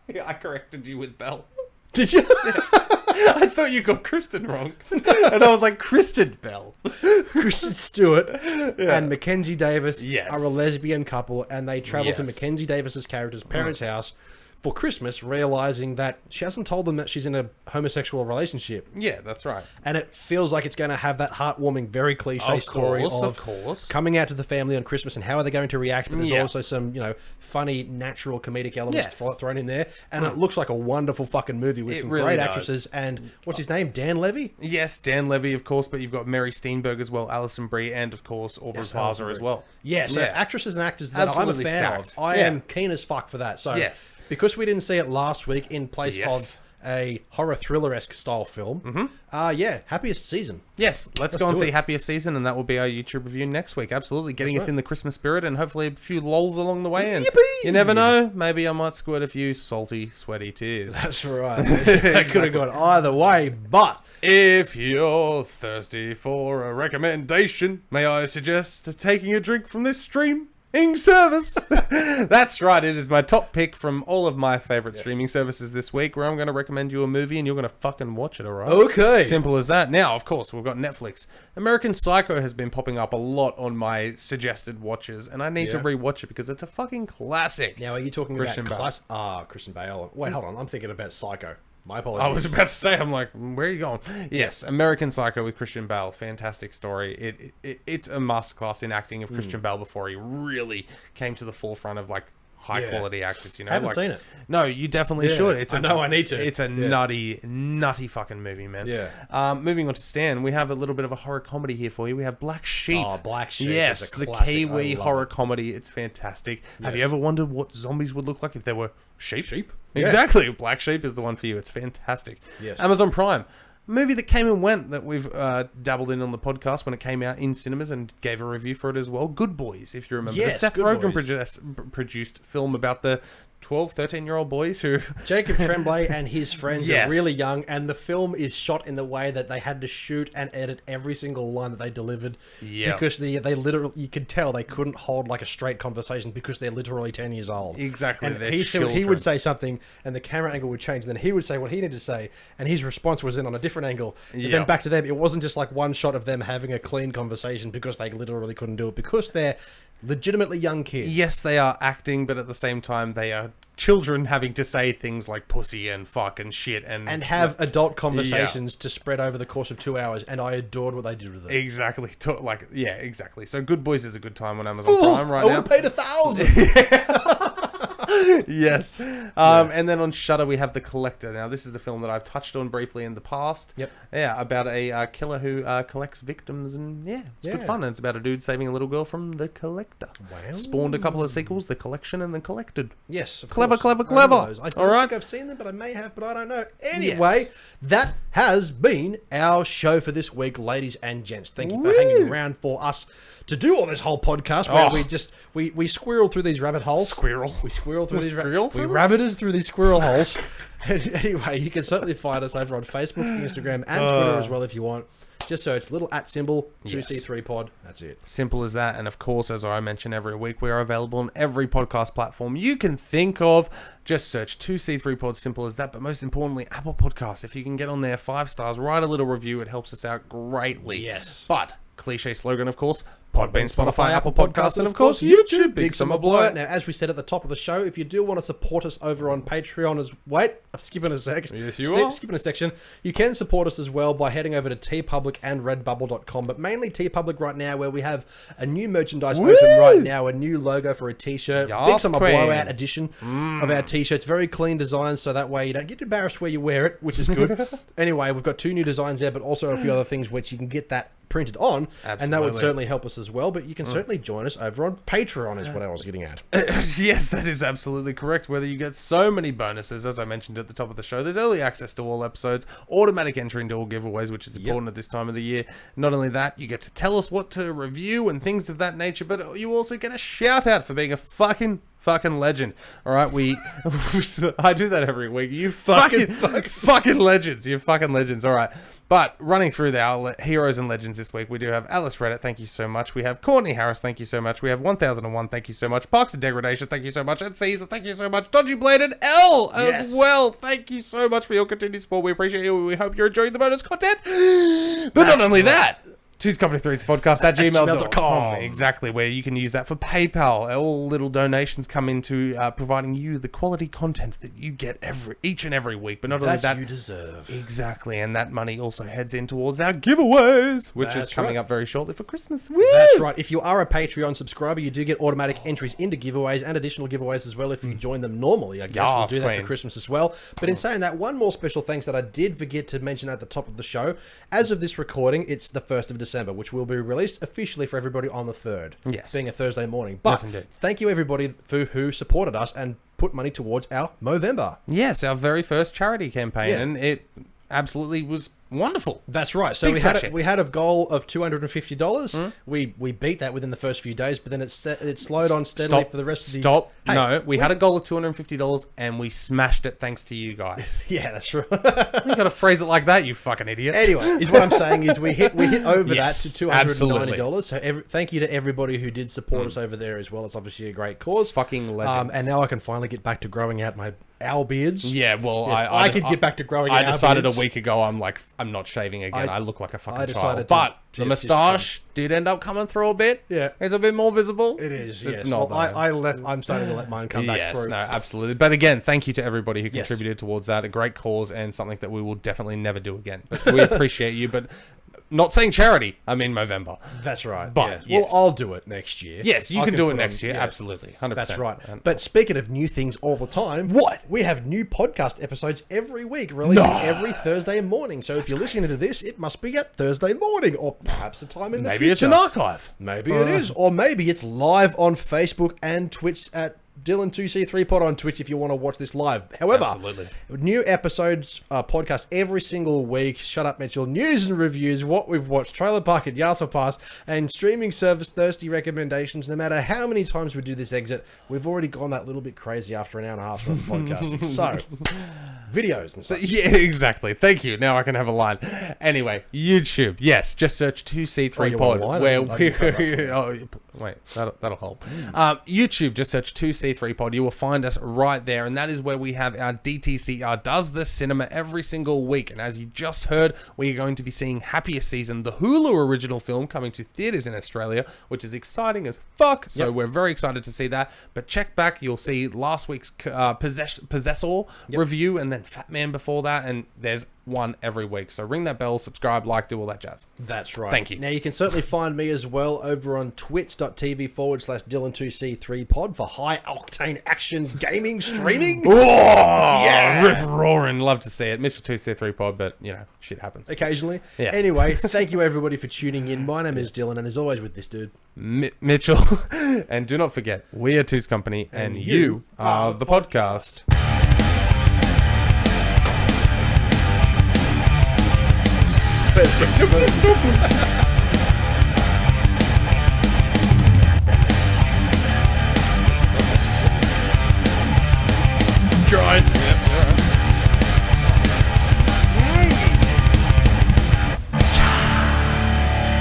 Yeah, I corrected you with Bell. Did you? I thought you got Kristen wrong. And I was like, Kristen Bell. Kristen Stewart and Mackenzie Davis Yes. are a lesbian couple, and they travel to Yes. Mackenzie Davis's character's parents' house for Christmas, realizing that she hasn't told them that she's in a homosexual relationship. Yeah, that's right. And it feels like it's going to have that heartwarming, very cliche story Of course. coming out to the family on Christmas and how are they going to react. But there's Yeah. also some, funny, natural comedic elements Yes. thrown in there. And it looks like a wonderful fucking movie with It some really great does. actresses. And what's his name? Dan Levy? Yes, Dan Levy, of course, but you've got Mary Steenburgen as well, Alison Brie, and of course, Aubrey Yes, Plaza Alison as Brie. well. Yeah, so Yeah. actresses and actors that Absolutely I'm a fan stacked. of. I Yeah. am keen as fuck for that. So Yes. because we didn't see it last week in place Yes. of a horror thriller-esque style film. Happiest Season. Yes, let's go and do see it. Happiest Season, and that will be our YouTube review next week. Absolutely, getting us in the Christmas spirit, and hopefully a few lols along the way. And Yippee! you never know, maybe I might squirt a few salty, sweaty tears. That's right. That could have gone either way, but... If you're thirsty for a recommendation, may I suggest taking a drink from this streaming service? That's right, it is my top pick from all of my favourite streaming services this week, where I'm going to recommend you a movie and you're going to fucking watch it, alright? Okay. Simple as that. Now, of course, we've got Netflix. American Psycho has been popping up a lot on my suggested watches, and I need to rewatch it because it's a fucking classic. Now, are you talking Christian about... Bale. Christian Bale. Wait, hold on. I'm thinking about Psycho. My apologies. I was about to say, I'm like, where are you going? Yes, American Psycho with Christian Bale. Fantastic story. It's a masterclass in acting of Christian Bale before he really came to the forefront of like high quality actors. You know, I haven't seen it. No, you definitely should. I need to. It's a nutty fucking movie, man. Yeah. Moving on to Stan, we have a little bit of a horror comedy here for you. We have Black Sheep. Oh, Black Sheep. Yes, is a the classic. Kiwi I love horror it. comedy. It's fantastic. Have you Yes. ever wondered what zombies would look like if they were sheep? Sheep? Exactly. Black Sheep is the one for you. It's fantastic. Yes. Amazon Prime. A movie that came and went that we've dabbled in on the podcast when it came out in cinemas and gave a review for it as well. Good Boys, if you remember. Yes, the Seth Good Rogen Boys. produced film about the 12, 13-year-old boys who... Jacob Tremblay and his friends Yes. are really young, and the film is shot in the way that they had to shoot and edit every single line that they delivered. Yeah. Because they literally, you could tell they couldn't hold like a straight conversation because they're literally 10 years old. Exactly, And they're he children. would say something, and the camera angle would change, and then he would say what he needed to say, and his response was in on a different angle. And Yeah. then back to them, it wasn't just like one shot of them having a clean conversation because they literally couldn't do it, because they're legitimately young kids. Yes, they are acting, but at the same time, they are children having to say things like pussy and fuck and shit and have adult conversations to spread over the course of 2 hours, and I adored what they did with it. Exactly. Exactly. So Good Boys is a good time on Amazon Fools! Prime right I would now. have paid $1,000. Yes. And then on Shudder we have The Collector. Now this is the film that I've touched on briefly in the past. Yep. Yeah, about a killer who collects victims, and it's good fun. And it's about a dude saving a little girl from The Collector. Wow. Spawned a couple of sequels, The Collection and The Collected. Yes, of Clever, course. clever, I clever. know those. I don't All right. think I've seen them, but I may have, but I don't know. Anyway, that has been our show for this week, ladies and gents. Thank you for hanging around for us to do all this whole podcast where we squirrel through these rabbit holes. We squirrel through these we rabbited through these squirrel holes. And anyway, you can certainly find us over on Facebook, Instagram, and Twitter as well if you want. Just search little @ 2C3 pod. That's it. Simple as that. And of course, as I mention every week, we are available on every podcast platform you can think of. Just search 2C3 pod. Simple as that. But most importantly, Apple Podcasts. If you can get on there 5 stars, write a little review. It helps us out greatly. Yes. But cliche slogan, of course, Podbean, Spotify, Apple Podcasts, and of course YouTube. Big Summer Blowout. Now, as we said at the top of the show, if you do want to support us over on Patreon I'm skipping a sec. Yes, you are. Skipping a section. You can support us as well by heading over to TeePublic and Redbubble.com, but mainly TeePublic right now, where we have a new merchandise open right now, a new logo for a t-shirt. Yes, Big Summer queen. Blowout edition of our t-shirts. Very clean designs, so that way you don't get embarrassed where you wear it, which is good. Anyway, we've got 2 new designs there, but also a few other things which you can get that printed on, and that would certainly help us as well. But you can certainly join us over on Patreon, is what I was getting at. Yes, that is absolutely correct. Whether you get so many bonuses, as I mentioned at the top of the show, there's early access to all episodes, automatic entry into all giveaways, which is important at this time of the year. Not only that, you get to tell us what to review and things of that nature, but you also get a shout out for being a fucking legend. All right, I do that every week. You fucking legends. You fucking legends. All right. But running through our heroes and legends this week, we do have Alice Reddit, thank you so much. We have Courtney Harris, thank you so much. We have 1001, thank you so much. Parks of Degradation, thank you so much. And Caesar, thank you so much. Dodgy Bladed L as well. Thank you so much for your continued support. We appreciate you. We hope you're enjoying the bonus content. But not only that, Two's Company Three's podcast at gmail.com. Exactly, where you can use that for PayPal. All little donations come into providing you the quality content that you get each and every week. But not only that, you deserve. Exactly, and that money also heads in towards our giveaways, which is coming up very shortly for Christmas. Woo! That's right. If you are a Patreon subscriber, you do get automatic entries into giveaways and additional giveaways as well if you join them normally. I guess we'll do that for Christmas as well. But in saying that, one more special thanks that I did forget to mention at the top of the show. As of this recording, it's the 1st of December, which will be released officially for everybody on the 3rd. Yes. Being a Thursday morning. But Yes, indeed. thank you everybody who supported us and put money towards our Movember. Yes, our very first charity campaign, Yeah. and it absolutely was wonderful. That's right. So Big we had a goal of $250. We beat that within the first few days, but then it slowed on steadily for the rest of the... Hey, no, we had a goal of $250 and we smashed it thanks to you guys. Yeah, that's right. You gotta phrase it like that, you fucking idiot. Anyway, is what I'm saying is we hit over Yes, that to $290. absolutely. So thank you to everybody who did support us over there as well. It's obviously a great cause. Fucking legends. And now I can finally get back to growing out my owl beards. Yeah, well, Yes, I could get back to growing out I decided beards. a week ago I'm not shaving again. I look like a fucking decided child. to- But the to just moustache did end up coming through a bit. Yeah. It's a bit more visible. It is, It's yes. not Well, bad. I'm starting to let mine come back Yes, through. no, absolutely. But again, thank you to everybody who Yes. contributed towards that. A great cause and something that we will definitely never do again. But we appreciate you. But not saying charity, I mean Movember. That's right. But, yes. yes. Well, I'll do it next year. Yes, you I can do put it next year. yeah. Absolutely. 100%. That's right. And- But speaking of new things all the time, What? We have new podcast episodes every week, releasing every Thursday morning. So if you're listening to this, it must be at Thursday morning, or perhaps a time in the maybe future. it's an archive. Maybe it is, or maybe it's live on Facebook and Twitch at Dylan2C3pod on Twitch if you want to watch this live. However, Absolutely. new episodes, podcast every single week. Shut Up Mitchell, news and reviews, what we've watched, Trailer Park and Yasa Pass, and streaming service thirsty recommendations. No matter how many times we do this exit, we've already gone that little bit crazy after an hour and a half of podcasting. So, videos and such. Yeah, exactly. Thank you. Now I can have a line. Anyway, YouTube. Yes, just search 2C3 you Pod. want a line? Where I we, can cover that for you. wait, that'll help. YouTube, just search 2C3 Pod. You will find us right there, and that is where we have our DTCR Does the Cinema every single week. And as you just heard, we are going to be seeing Happiest Season, the Hulu original film, coming to theaters in Australia, which is exciting as fuck. So we're very excited to see that. But check back, you'll see last week's Possessor review, and then Fat Man before that, and there's one every week. So ring that bell, subscribe, like, do all that jazz. That's right. Thank you. Now, you can certainly find me as well over on twitch.tv/Dylan2C3pod for high octane action gaming streaming. Oh, yeah. Rip roaring. Love to see it. Mitchell 2C3 Pod, but, you know, shit happens. Occasionally. Yes. Anyway, thank you everybody for tuning in. My name is Dylan, and as always with this dude, Mitchell. And do not forget, we are Two's Company, and you are the podcast. Tried.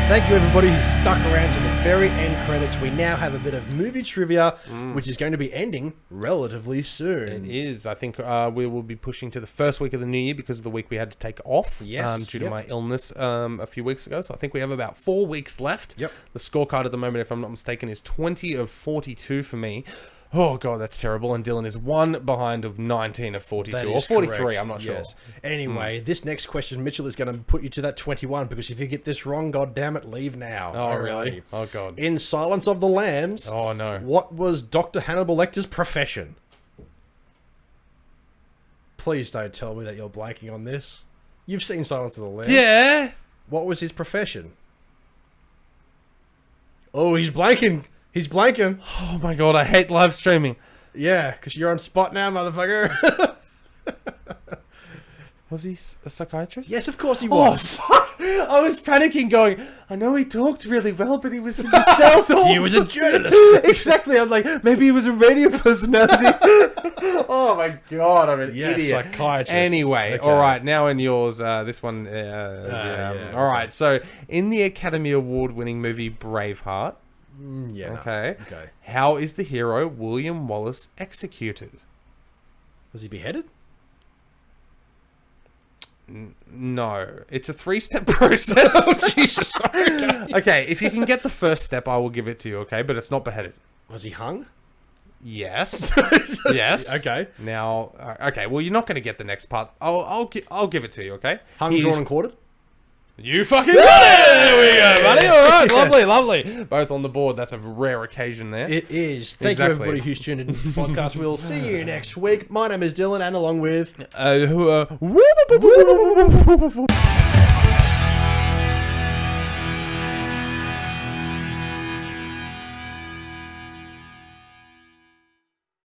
Thank you, everybody who stuck around to the very end credits. We now have a bit of movie trivia, which is going to be ending relatively soon. It is. I think we will be pushing to the first week of the new year because of the week we had to take off Yes, due to my illness a few weeks ago. So I think we have about 4 weeks left. Yep. The scorecard at the moment, if I'm not mistaken, is 20 of 42 for me. Oh, God, that's terrible. And Dylan is 1 behind of 19 of 42. That Or is 43, correct. I'm not sure. Yes. Anyway, this next question, Mitchell, is going to put you to that 21, because if you get this wrong, God damn it, leave now. Oh, really? Alrighty. Oh, God. In Silence of the Lambs, Oh, no. what was Dr. Hannibal Lecter's profession? Please don't tell me that you're blanking on this. You've seen Silence of the Lambs. Yeah. What was his profession? Oh, he's blanking. He's blanking. Oh, my God, I hate live streaming. Yeah, because you're on spot now, motherfucker. Was he a psychiatrist? Yes, of course he Oh, was. fuck! I was panicking going, I know he talked really well, but he was in the South. He was a journalist. Exactly. I'm like, maybe he was a radio personality. Oh my God, I'm an Yes, idiot. psychiatrist. Anyway, Okay. all right, now in yours, this one. yeah, all right, so in the Academy Award-winning movie Braveheart, Yeah. no. okay, Okay. how is the hero William Wallace executed? Was he beheaded? No, it's a 3-step process. Oh, Jesus. Okay, if you can get the first step, I will give it to you, okay? But it's not beheaded. Was he hung? Yes. Yes. Okay. Now, okay, well, you're not going to get the next part. I'll give it to you, okay? Hung, He's- drawn, and quartered? You fucking got it! There we go, buddy. All right, lovely, lovely. Both on the board. That's a rare occasion there. It is. Thank Exactly. you, everybody who's tuned into the podcast. We'll see you next week. My name is Dylan, and along with... Who